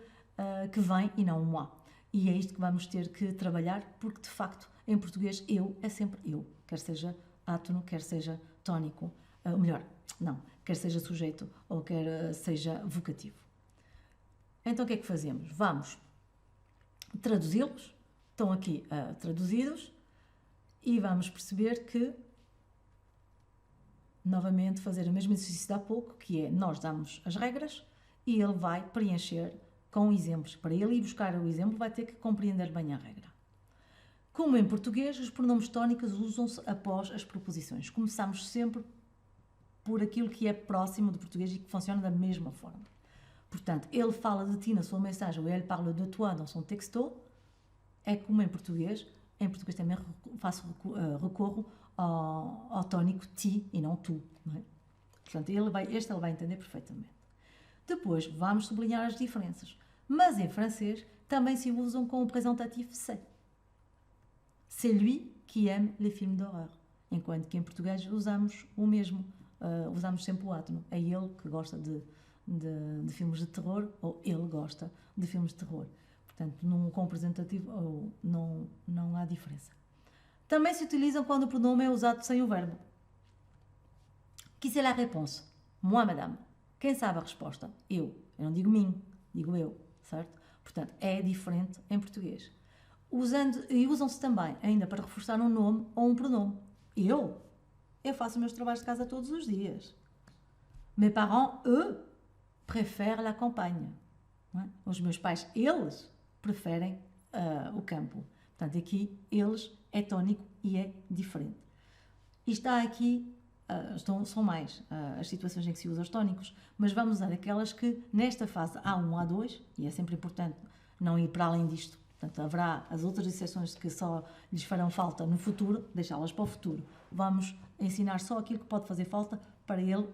[SPEAKER 1] que vem e não o moi. E é isto que vamos ter que trabalhar, porque de facto, em português, eu é sempre eu, quer seja átono, quer seja tónico, quer seja sujeito ou quer seja vocativo. Então o que é que fazemos? Vamos traduzi-los, estão aqui traduzidos, e vamos perceber que, novamente, fazer o mesmo exercício de há pouco, que é, nós damos as regras e ele vai preencher com exemplos. Para ele ir buscar o exemplo, vai ter que compreender bem a regra. Como em português, os pronomes tónicos usam-se após as preposições. Começamos sempre por aquilo que é próximo do português e que funciona da mesma forma. Portanto, ele fala de ti na sua mensagem, ou ele parle de toi dans son texto, é como em português também recorro ao tónico ti e não tu. Não é? Portanto, ele vai entender perfeitamente. Depois, vamos sublinhar as diferenças. Mas em francês também se usam com o presentativo c'est. C'est lui qui aime les films d'horreur. Enquanto que em português usamos o mesmo. Usamos sempre o átono. É ele que gosta de filmes de terror, ou ele gosta de filmes de terror. Portanto, com o presentativo não há diferença. Também se utilizam quando o pronome é usado sem o verbo. Qui c'est la réponse? Moi, madame. Quem sabe a resposta? Eu. Eu não digo mim, digo eu, certo? Portanto, é diferente em português. Usam-se também ainda para reforçar um nome ou um pronome. Eu faço os meus trabalhos de casa todos os dias. Mes parents, eux, préfèrent la campagne. Não é? Os meus pais, eles preferem o campo. Portanto, aqui, eles é tónico e é diferente. E está aqui, são mais as situações em que se usa os tónicos, mas vamos usar aquelas que, nesta fase A1, A2, e é sempre importante não ir para além disto. Portanto, haverá as outras exceções que só lhes farão falta no futuro, deixá-las para o futuro. Vamos ensinar só aquilo que pode fazer falta para ele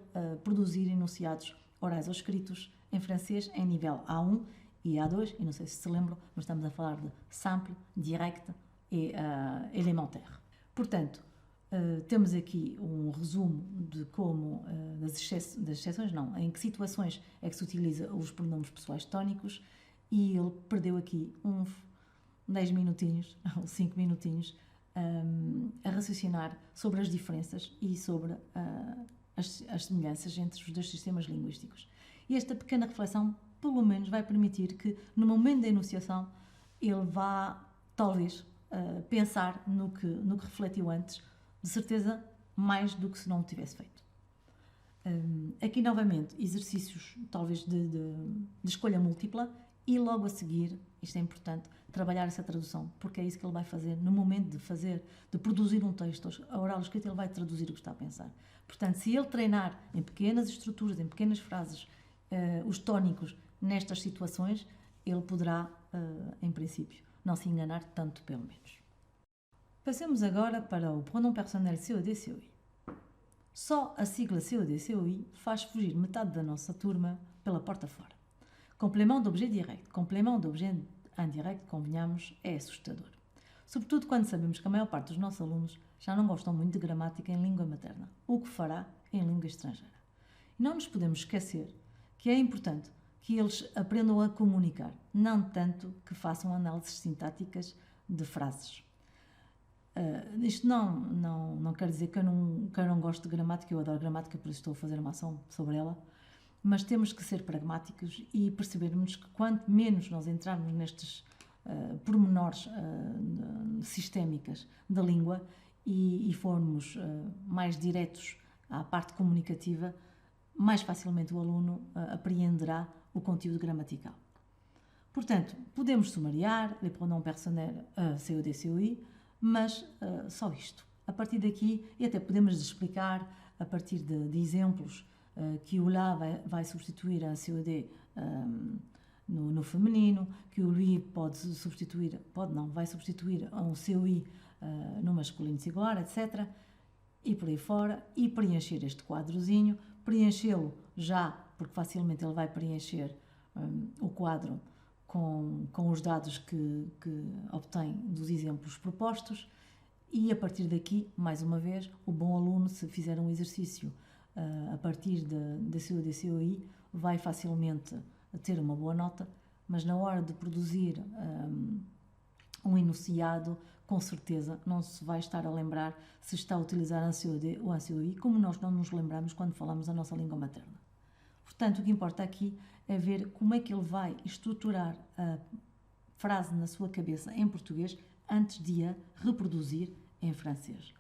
[SPEAKER 1] produzir enunciados orais ou escritos em francês em nível A1 e A2, e não sei se lembram, mas estamos a falar de simple, direct e élémentaire. Portanto, temos aqui um resumo de como, das exceções, em que situações é que se utiliza os pronomes pessoais tónicos, e ele perdeu aqui uns 10 minutinhos, ou 5 minutinhos, a raciocinar sobre as diferenças e sobre as semelhanças entre os dois sistemas linguísticos. E esta pequena reflexão pelo menos vai permitir que, no momento da enunciação, ele vá, talvez, pensar no que refletiu antes, de certeza, mais do que se não o tivesse feito. Aqui, novamente, exercícios, talvez, de escolha múltipla e, logo a seguir, isto é importante, trabalhar essa tradução, porque é isso que ele vai fazer no momento de produzir um texto, a oral escrita, ele vai traduzir o que está a pensar. Portanto, se ele treinar em pequenas estruturas, em pequenas frases, os tónicos nestas situações, ele poderá, em princípio, não se enganar tanto, pelo menos. Passemos agora para o pronome personnel COD-COI. Só a sigla COD-COI faz fugir metade da nossa turma pela porta fora. Complément d'objet direct, complément d'objet indirect, convenhamos, é assustador. Sobretudo quando sabemos que a maior parte dos nossos alunos já não gostam muito de gramática em língua materna, o que fará em língua estrangeira. E não nos podemos esquecer que é importante que eles aprendam a comunicar, não tanto que façam análises sintáticas de frases. Isto não quer dizer que eu não gosto de gramática, eu adoro gramática, por isso estou a fazer uma ação sobre ela, mas temos que ser pragmáticos e percebermos que quanto menos nós entrarmos nestes pormenores sistémicas da língua e formos mais diretos à parte comunicativa, mais facilmente o aluno apreenderá o conteúdo gramatical. Portanto, podemos sumariar les pronoms personnels COD-COI, mas só isto. A partir daqui, e até podemos explicar a partir de exemplos que o lá vai substituir a COD no feminino, que o lui vai substituir a um COI no masculino singular, etc. E por aí fora, e preencher este quadrozinho, preenchê-lo já, porque facilmente ele vai preencher o quadro com os dados que obtém dos exemplos propostos, e a partir daqui, mais uma vez, o bom aluno, se fizer um exercício a partir da COD-COI, vai facilmente ter uma boa nota, mas na hora de produzir um enunciado, com certeza não se vai estar a lembrar se está a utilizar a COD ou a COI, como nós não nos lembramos quando falamos a nossa língua materna. Portanto, o que importa aqui é ver como é que ele vai estruturar a frase na sua cabeça em português antes de a reproduzir em francês.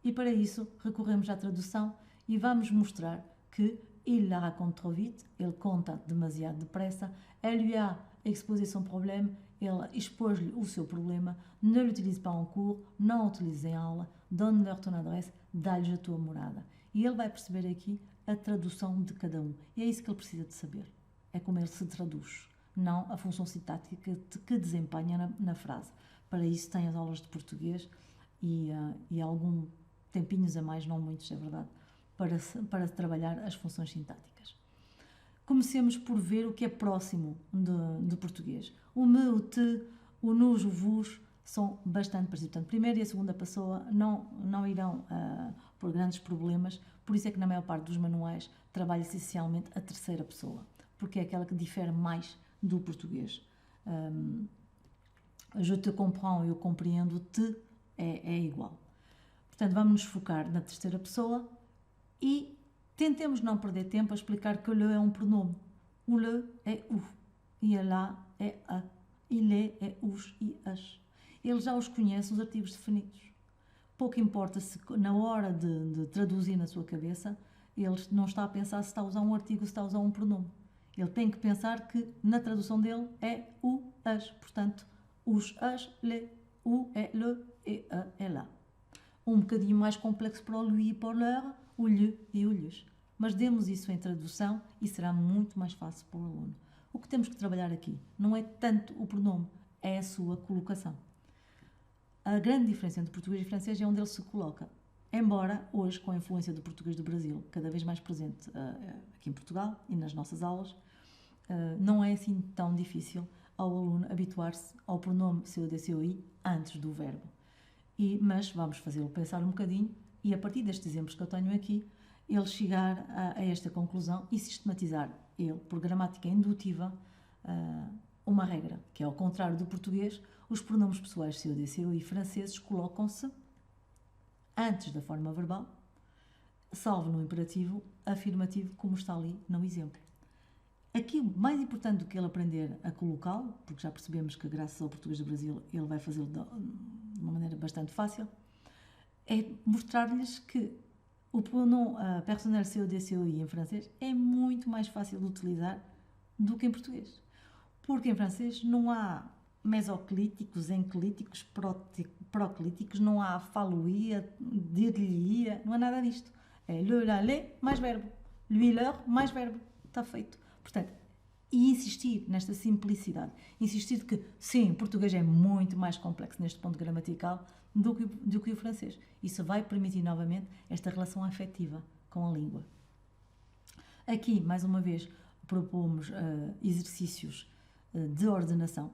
[SPEAKER 1] E para isso recorremos à tradução e vamos mostrar que il la raconte trop vite, ele conta demasiado depressa, elle lui a exposé son problème, ele expôs-lhe o seu problema, ne l'utilise pas en cours, não o utilize em aula, donne-leur ton adresse, dá-lhes a tua morada. E ele vai perceber aqui a tradução de cada um. E é isso que ele precisa de saber. É como ele se traduz, não a função sintática que desempenha na frase. Para isso tem as aulas de português e algum tempinhos a mais, não muitos, é verdade, para trabalhar as funções sintáticas. Comecemos por ver o que é próximo de português. O me, o te, o nos, o vos são bastante parecidos. Portanto, a primeira e a segunda pessoa não irão por grandes problemas, por isso é que na maior parte dos manuais trabalha essencialmente a terceira pessoa, porque é aquela que difere mais do português. Je te comprends, eu compreendo, te é igual. Portanto, vamos nos focar na terceira pessoa e tentemos não perder tempo a explicar que le é um pronome. O le é o, e a lá é a, e le é os e as. Ele já os conhece, os artigos definidos. Pouco importa se na hora de traduzir na sua cabeça, ele não está a pensar se está a usar um artigo ou se está a usar um pronome. Ele tem que pensar que na tradução dele é o, as. Portanto, os, as, le, o é le e a é lá. Um bocadinho mais complexo para o lui e para o leur, o lhe e o lhes. Mas demos isso em tradução e será muito mais fácil para o aluno. O que temos que trabalhar aqui não é tanto o pronome, é a sua colocação. A grande diferença entre português e francês é onde ele se coloca. Embora hoje, com a influência do português do Brasil, cada vez mais presente aqui em Portugal e nas nossas aulas, não é assim tão difícil ao aluno habituar-se ao pronome COD-COI antes do verbo. Mas vamos fazê-lo pensar um bocadinho e, a partir destes exemplos que eu tenho aqui, ele chegar a esta conclusão e sistematizar ele, por gramática indutiva, uma regra, que é ao contrário do português, os pronomes pessoais COD-COI franceses colocam-se antes da forma verbal, salvo no imperativo afirmativo, como está ali no exemplo. Aqui, mais importante do que ele aprender a colocá-lo, porque já percebemos que graças ao português do Brasil ele vai fazê-lo de uma maneira bastante fácil, é mostrar-lhes que o pronom personnel COD, COI em francês é muito mais fácil de utilizar do que em português. Porque em francês não há mesoclíticos, enclíticos, proclíticos, não há faluía, dir-lhe-ia, não há nada disto. É le, la, le, mais verbo. Lui, leur, mais verbo. Está feito. Portanto, e insistir nesta simplicidade. Insistir que, sim, o português é muito mais complexo neste ponto gramatical do que o francês. Isso vai permitir novamente esta relação afetiva com a língua. Aqui, mais uma vez, propomos exercícios de ordenação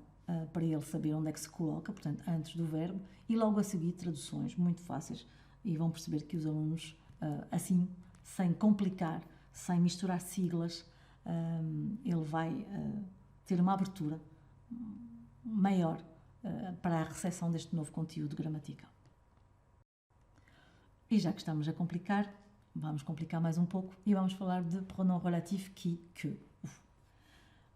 [SPEAKER 1] para ele saber onde é que se coloca, portanto, antes do verbo, e logo a seguir traduções muito fáceis, e vão perceber que os alunos, assim, sem complicar, sem misturar siglas, ele vai ter uma abertura maior para a recepção deste novo conteúdo gramatical. E já que estamos a complicar, vamos complicar mais um pouco e vamos falar de pronom relativo qui, que.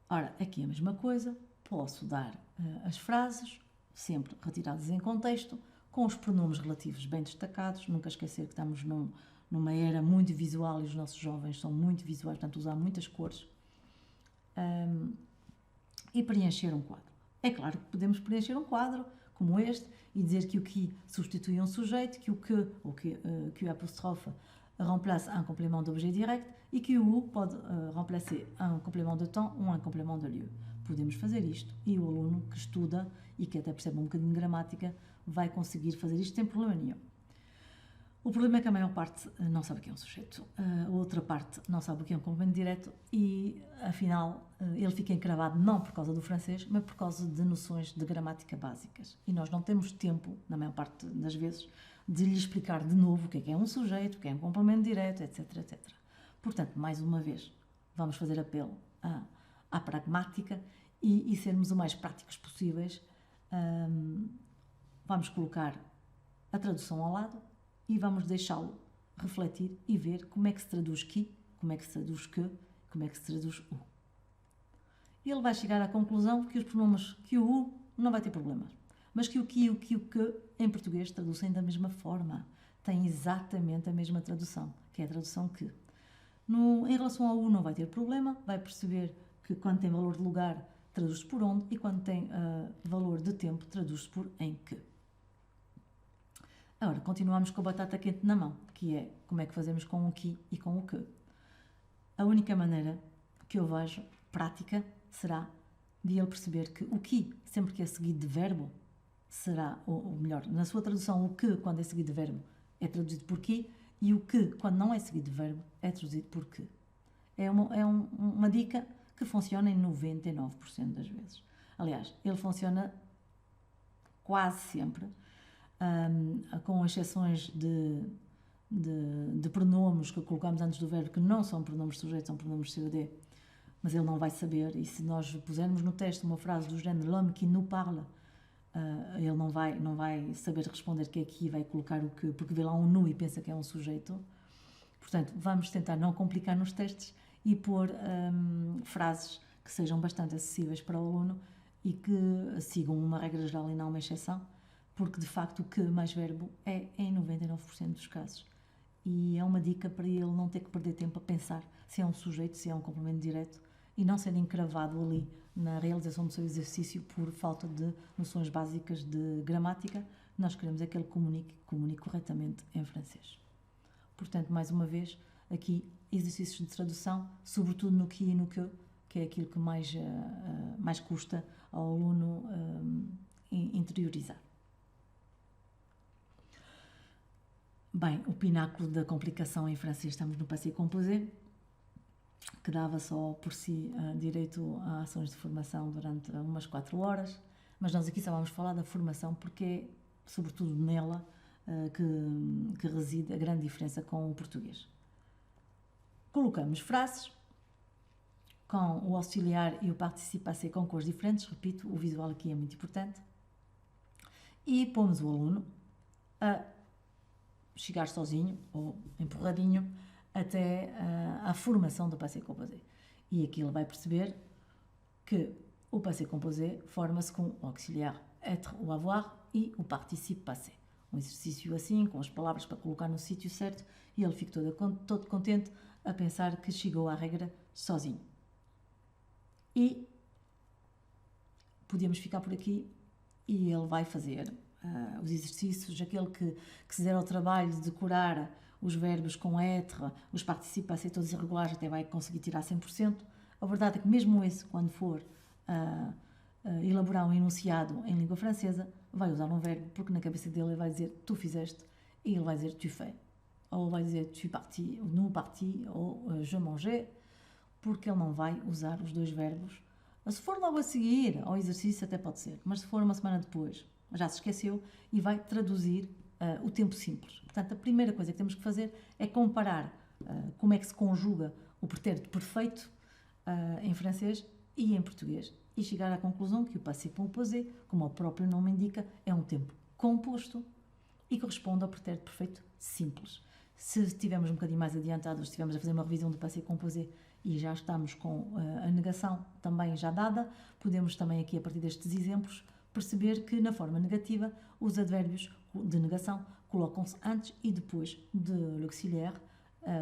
[SPEAKER 1] Ora, aqui é a mesma coisa, posso dar as frases, sempre retiradas em contexto, com os pronomes relativos bem destacados, nunca esquecer que estamos numa era muito visual e os nossos jovens são muito visuais, portanto usar muitas cores, e preencher um quadro. É claro que podemos preencher um quadro como este e dizer que o qui substitui um sujeito, que o que, ou que o apóstrofe remplace un complément d'objet direct e que o pode remplacer un complément de temps ou un complément de lieu. Podemos fazer isto e o aluno que estuda e que até percebe um bocadinho de gramática vai conseguir fazer isto sem problema nenhum. O problema é que a maior parte não sabe o que é um sujeito, a outra parte não sabe o que é um complemento direto e, afinal, ele fica encravado não por causa do francês, mas por causa de noções de gramática básicas. E nós não temos tempo, na maior parte das vezes, de lhe explicar de novo o que é um sujeito, o que é um complemento direto, etc, etc. Portanto, mais uma vez, vamos fazer apelo à pragmática e sermos o mais práticos possíveis. Vamos colocar a tradução ao lado e vamos deixá-lo refletir e ver como é que se traduz qui, como é que se traduz que, como é que se traduz o. E ele vai chegar à conclusão que os pronomes que o u não vai ter problemas, mas que o qui, o que, o que, em português traduzem da mesma forma. Tem exatamente a mesma tradução, que é a tradução que. Em relação ao u não vai ter problema, vai perceber que quando tem valor de lugar traduz-se por onde e quando tem valor de tempo traduz-se por em que. Agora, continuamos com a batata quente na mão, que é como é que fazemos com o qui e com o que. A única maneira que eu vejo prática será de ele perceber que o qui, sempre que é seguido de verbo, será, ou melhor, na sua tradução, o que, quando é seguido de verbo, é traduzido por qui, e o que, quando não é seguido de verbo, é traduzido por que. É uma dica que funciona em 99% das vezes. Aliás, ele funciona quase sempre, com exceções de pronomes que colocamos antes do verbo, que não são pronomes sujeitos, são pronomes COD, mas ele não vai saber, e se nós pusermos no texto uma frase do género l'homme qui nous parle, ele não vai saber responder que é aqui, vai colocar o que, porque vê lá um nu e pensa que é um sujeito. Portanto, vamos tentar não complicar nos testes e pôr frases que sejam bastante acessíveis para o aluno e que sigam uma regra geral e não uma exceção, porque de facto o que mais verbo é em 99% dos casos. E é uma dica para ele não ter que perder tempo a pensar se é um sujeito, se é um complemento direto e não ser encravado ali na realização do seu exercício por falta de noções básicas de gramática. Nós queremos é que ele comunique corretamente em francês. Portanto, mais uma vez, aqui exercícios de tradução, sobretudo no qui e no que é aquilo que mais custa ao aluno interiorizar. Bem, o pináculo da complicação em francês, estamos no passé composé, que dava só por si direito a ações de formação durante umas 4 horas, mas nós aqui só vamos falar da formação porque é, sobretudo nela, que reside a grande diferença com o português. Colocamos frases com o auxiliar e o participe passé com cores diferentes, repito, o visual aqui é muito importante, e pomos o aluno a chegar sozinho ou empurradinho até à formação do passé composé. E aqui ele vai perceber que o passé composé forma-se com o auxiliar être ou avoir e o participe passé. Um exercício assim, com as palavras para colocar no sítio certo, e ele fica todo contente a pensar que chegou à regra sozinho. E podíamos ficar por aqui e ele vai fazer os exercícios, aquele que se der ao trabalho de decorar os verbos com être, os participes passés todos irregulares, até vai conseguir tirar 100%. A verdade é que mesmo esse, quando for elaborar um enunciado em língua francesa, vai usar um verbo, porque na cabeça dele ele vai dizer tu fizeste e ele vai dizer tu fais. Ou vai dizer tu partis, ou nous partis, ou je mangeais, porque ele não vai usar os dois verbos. Se for logo a seguir ao exercício até pode ser, mas se for uma semana depois, já se esqueceu e vai traduzir o tempo simples. Portanto, a primeira coisa que temos que fazer é comparar como é que se conjuga o pretérito perfeito em francês e em português e chegar à conclusão que o passé composé, como o próprio nome indica, é um tempo composto e corresponde ao pretérito perfeito simples. Se estivermos um bocadinho mais adiantados, estivermos a fazer uma revisão do passé composé e já estamos com a negação também já dada, podemos também aqui, a partir destes exemplos, perceber que na forma negativa os advérbios de negação colocam-se antes e depois de l'auxiliaire,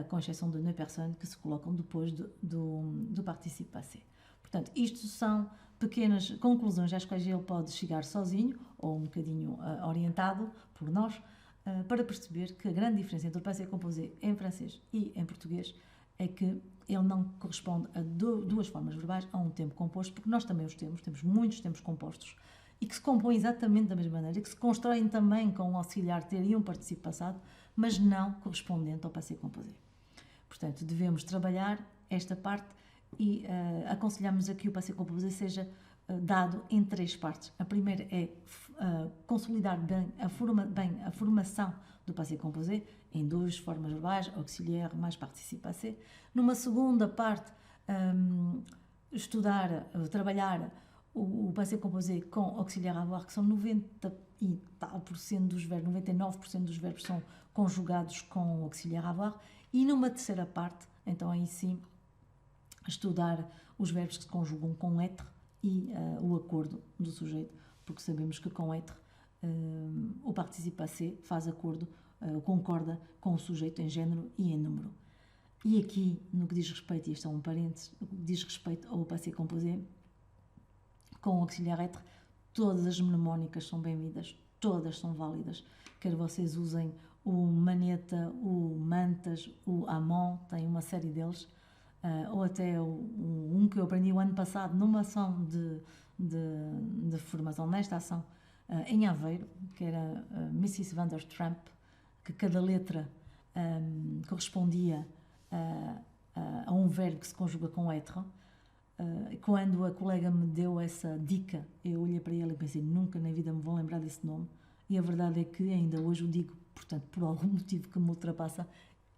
[SPEAKER 1] com exceção de ne personne, que se colocam depois do participe passé. Portanto, isto são pequenas conclusões às quais ele pode chegar sozinho ou um bocadinho orientado por nós, para perceber que a grande diferença entre o passé composé em francês e em português é que ele não corresponde a duas formas verbais, a um tempo composto, porque nós também os temos muitos tempos compostos, e que se compõem exatamente da mesma maneira, que se constroem também com um auxiliar ter e um participe passado, mas não correspondente ao passé composé. Portanto, devemos trabalhar esta parte e aconselhamos a que o passé composé seja dado em 3 partes. A primeira é consolidar bem a formação do passé composé em 2 formas verbais, auxiliar mais participe passé. Numa segunda parte, trabalhar o passé composé com auxiliar avoir, que são 90 e tal por cento dos verbos, 99% dos verbos são conjugados com auxiliar avoir. E numa terceira parte, então aí sim, estudar os verbos que se conjugam com être e o acordo do sujeito, porque sabemos que com être o participe passé faz acordo, concorda com o sujeito em género e em número. E aqui, no que diz respeito, e este é um parênteses, no que diz respeito ao passé composé, com o auxiliar être, todas as mnemónicas são bem-vindas, todas são válidas, quer vocês usem o maneta, o mantas, o amant, tem uma série deles, ou até um que eu aprendi o ano passado numa ação de formação, nesta ação em Aveiro, que era Mrs. Van der Trump, que cada letra correspondia a um verbo que se conjuga com être. Quando a colega me deu essa dica, eu olhei para ela e pensei, nunca na vida me vão lembrar desse nome, e a verdade é que ainda hoje o digo, portanto, por algum motivo que me ultrapassa,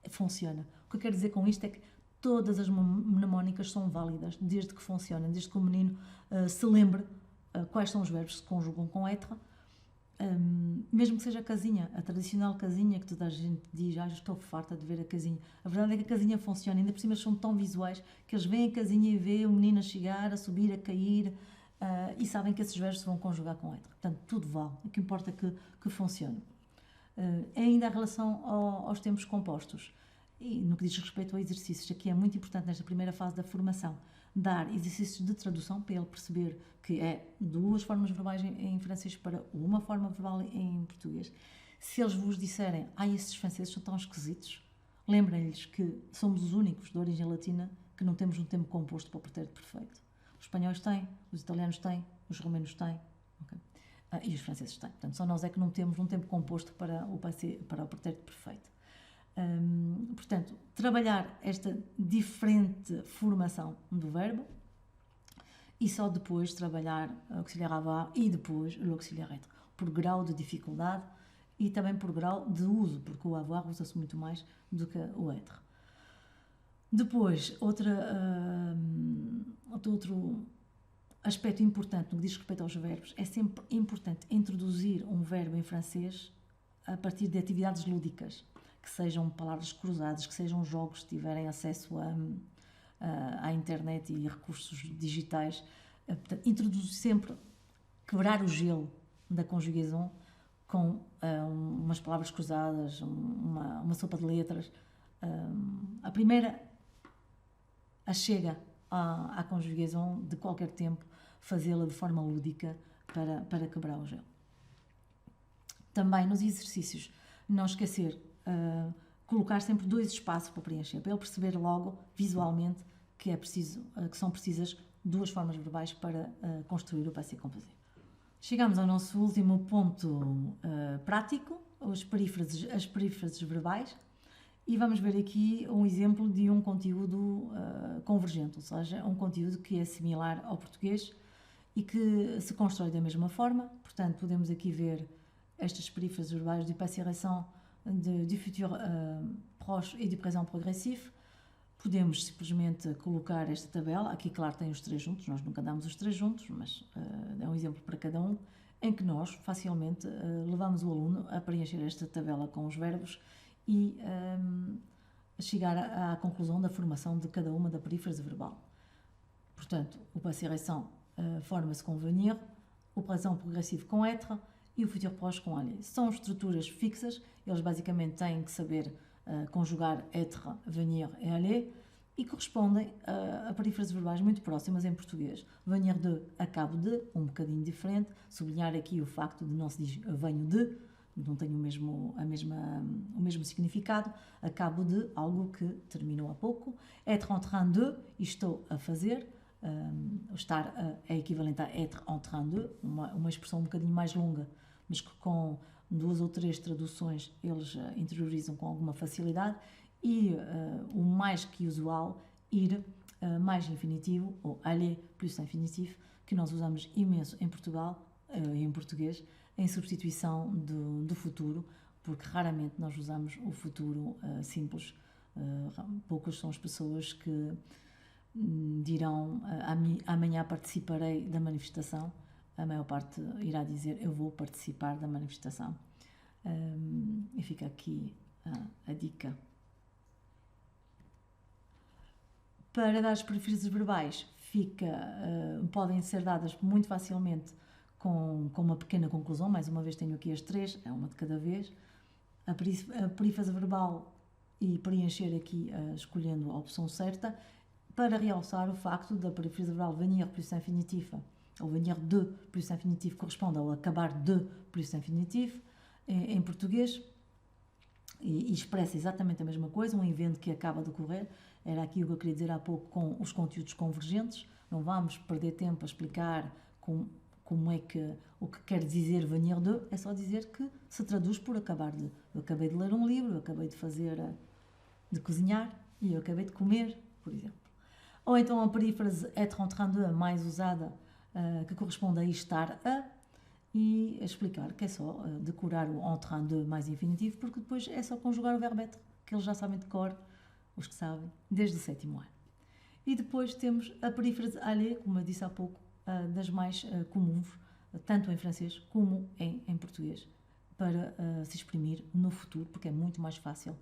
[SPEAKER 1] funciona. O que eu quero dizer com isto é que todas as mnemónicas são válidas, desde que funcionem, desde que o menino se lembre quais são os verbos que se conjugam com être, mesmo que seja a casinha, a tradicional casinha que toda a gente diz, estou farta de ver a casinha. A verdade é que a casinha funciona, ainda por cima são tão visuais que eles veem a casinha e veem o menino a chegar, a subir, a cair, e sabem que esses verbos se vão conjugar com être. Portanto, tudo vale, o que importa é que funcione. Ainda em relação aos tempos compostos, e no que diz respeito a exercícios, aqui é muito importante nesta primeira fase da formação, dar exercícios de tradução para ele perceber que é 2 formas verbais em francês para uma forma verbal em português. Se eles vos disserem, esses franceses são tão esquisitos, lembrem-lhes que somos os únicos de origem latina que não temos um tempo composto para o pretérito perfeito. Os espanhóis têm, os italianos têm, os romanos têm, okay? E os franceses têm. Portanto, só nós é que não temos um tempo composto para o pretérito perfeito. Portanto, trabalhar esta diferente formação do verbo e só depois trabalhar o auxiliar avoir e depois o auxiliar être, por grau de dificuldade e também por grau de uso, porque o avoir usa-se muito mais do que o être. Depois, outro aspecto importante no que diz respeito aos verbos, é sempre importante introduzir um verbo em francês a partir de atividades lúdicas, que sejam palavras cruzadas, que sejam jogos, se tiverem acesso à internet e recursos digitais. Portanto, introduzo sempre quebrar o gelo da conjugação com umas palavras cruzadas, uma sopa de letras. A primeira achega à conjugação de qualquer tempo, fazê-la de forma lúdica para quebrar o gelo. Também nos exercícios, não esquecer colocar sempre 2 espaços para preencher, para ele perceber logo, visualmente, que são precisas 2 formas verbais para construir o passé composé. Chegamos ao nosso último ponto prático, as perífrases verbais, e vamos ver aqui um exemplo de um conteúdo convergente, ou seja, um conteúdo que é similar ao português e que se constrói da mesma forma. Portanto, podemos aqui ver estas perífrases verbais du passé récent, du futur proche e du présent progressif. Podemos simplesmente colocar esta tabela, aqui claro tem os 3 juntos, nós nunca damos os 3 juntos, mas é um exemplo para cada um, em que nós facilmente levamos o aluno a preencher esta tabela com os verbos e chegar à conclusão da formação de cada uma da perífrase verbal. Portanto, o passé récent forma-se com venir, o présent progressif com être e o futur proche com aller. São estruturas fixas, eles basicamente têm que saber conjugar être, venir e aller e correspondem a perífrases verbais muito próximas em português. Venir de, acabo de, um bocadinho diferente, sublinhar aqui o facto de não se diz venho de, não tem o mesmo significado, acabo de, algo que terminou há pouco. Être en train de, estou a fazer, estar é equivalente a être en train de, uma expressão um bocadinho mais longa, mas que com 2 ou 3 traduções eles interiorizam com alguma facilidade, e o mais que usual, ir mais infinitivo, ou aller plus infinitif, que nós usamos imenso em Portugal, em português, em substituição do futuro, porque raramente nós usamos o futuro simples. Poucas são as pessoas que dirão amanhã participarei da manifestação. A maior parte irá dizer eu vou participar da manifestação. E fica aqui a dica. Para dar as perífrases verbais, podem ser dadas muito facilmente com uma pequena conclusão. Mais uma vez tenho aqui as 3, é uma de cada vez. A perífrase verbal e preencher aqui escolhendo a opção certa, para realçar o facto da perífrase verbal venir plus infinitif, ou venir de plus infinitif, corresponde ao acabar de plus infinitif em português, e expressa exatamente a mesma coisa, um evento que acaba de ocorrer. Era aqui o que eu queria dizer há pouco com os conteúdos convergentes. Não vamos perder tempo a explicar como é que, o que quer dizer venir de, é só dizer que se traduz por acabar de. Eu acabei de ler um livro, eu acabei de cozinhar e eu acabei de comer, por exemplo. Ou então a perífrase être en train de, mais usada, que corresponde a estar a, e explicar que é só decorar o en train de mais infinitivo, porque depois é só conjugar o verbo être, que eles já sabem de cor, os que sabem, desde o 7º ano. E depois temos a perífrase aller, como eu disse há pouco, das mais comuns, tanto em francês como em português, para se exprimir no futuro, porque é muito mais fácil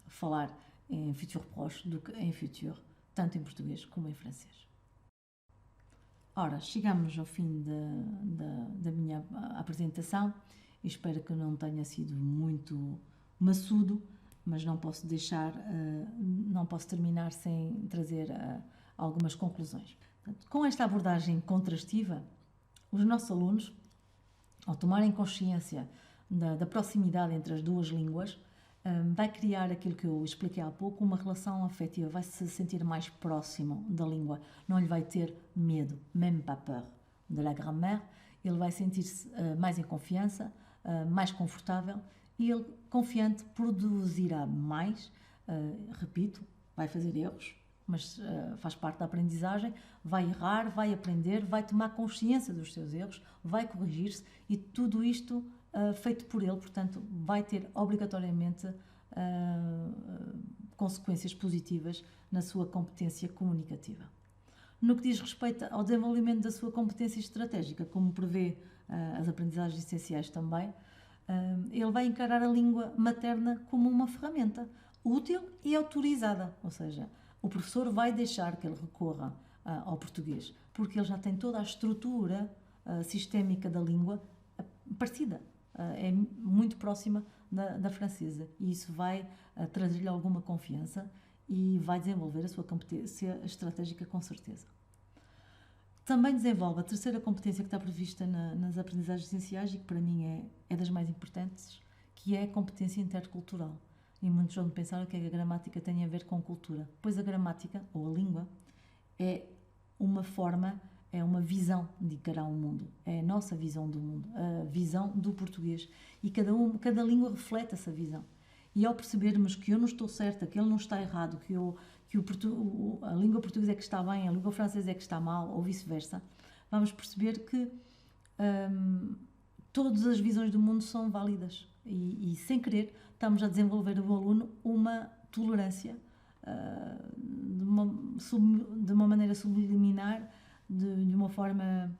[SPEAKER 1] falar em futur proche do que em futur, tanto em português como em francês. Ora, chegamos ao fim da minha apresentação. Espero que não tenha sido muito maçudo, mas não posso terminar sem trazer algumas conclusões. Portanto, com esta abordagem contrastiva, os nossos alunos, ao tomarem consciência da proximidade entre as 2 línguas, vai criar aquilo que eu expliquei há pouco, uma relação afetiva, vai se sentir mais próximo da língua, não lhe vai ter medo, même pas peur de la grammaire, ele vai sentir-se mais em confiança, mais confortável, e ele, confiante, produzirá mais, repito, vai fazer erros, mas faz parte da aprendizagem, vai errar, vai aprender, vai tomar consciência dos seus erros, vai corrigir-se, e tudo isto feito por ele, portanto, vai ter obrigatoriamente consequências positivas na sua competência comunicativa. No que diz respeito ao desenvolvimento da sua competência estratégica, como prevê as aprendizagens essenciais também, ele vai encarar a língua materna como uma ferramenta útil e autorizada, ou seja, o professor vai deixar que ele recorra ao português, porque ele já tem toda a estrutura sistémica da língua parecida, é muito próxima da francesa, e isso vai trazer-lhe alguma confiança e vai desenvolver a sua competência estratégica com certeza. Também desenvolve a terceira competência que está prevista nas aprendizagens essenciais e que para mim é das mais importantes, que é a competência intercultural. E muitos vão pensar o que é que a gramática tem a ver com cultura. Pois a gramática, ou a língua, é uma forma, é uma visão de encarar o mundo. É a nossa visão do mundo, a visão do português. E cada língua reflete essa visão. E ao percebermos que eu não estou certa, que ele não está errado, que a língua portuguesa é que está bem, a língua francesa é que está mal, ou vice-versa, vamos perceber que todas as visões do mundo são válidas. E sem querer, estamos a desenvolver no aluno uma tolerância de uma maneira subliminar, de uma forma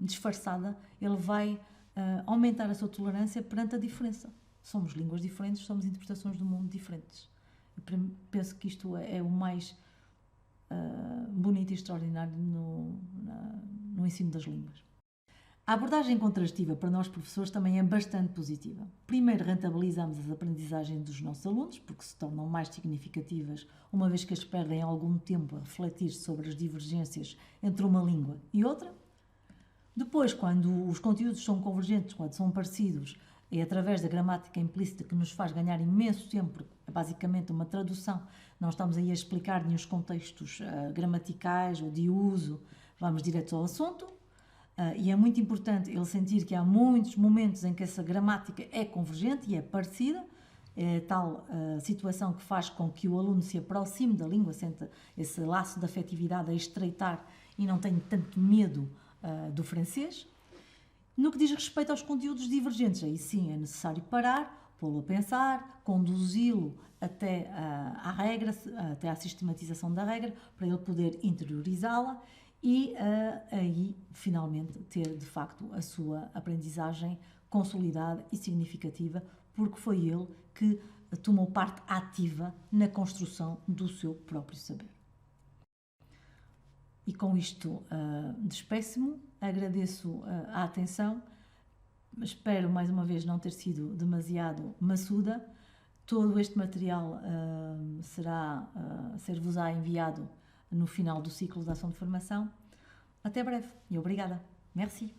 [SPEAKER 1] disfarçada. Ele vai aumentar a sua tolerância perante a diferença. Somos línguas diferentes, somos interpretações do mundo diferentes. Penso que isto é o mais bonito e extraordinário no ensino das línguas. A abordagem contrastiva para nós professores também é bastante positiva. Primeiro, rentabilizamos as aprendizagens dos nossos alunos, porque se tornam mais significativas, uma vez que eles perdem algum tempo a refletir sobre as divergências entre uma língua e outra. Depois, quando os conteúdos são convergentes, quando são parecidos, é através da gramática implícita que nos faz ganhar imenso tempo, porque é basicamente uma tradução. Não estamos aí a explicar nem os contextos gramaticais ou de uso, vamos direto ao assunto. E é muito importante ele sentir que há muitos momentos em que essa gramática é convergente e é parecida. É tal situação que faz com que o aluno se aproxime da língua, sente esse laço de afetividade a estreitar e não tenha tanto medo do francês. No que diz respeito aos conteúdos divergentes, aí sim é necessário parar, pô-lo a pensar, conduzi-lo até à regra, até à sistematização da regra, para ele poder interiorizá-la e aí finalmente ter de facto a sua aprendizagem consolidada e significativa, porque foi ele que tomou parte ativa na construção do seu próprio saber. E com isto despeço-me, agradeço a atenção, espero mais uma vez não ter sido demasiado maçuda. Todo este material ser-vos-á enviado no final do ciclo de ação de formação. Até breve e obrigada. Merci.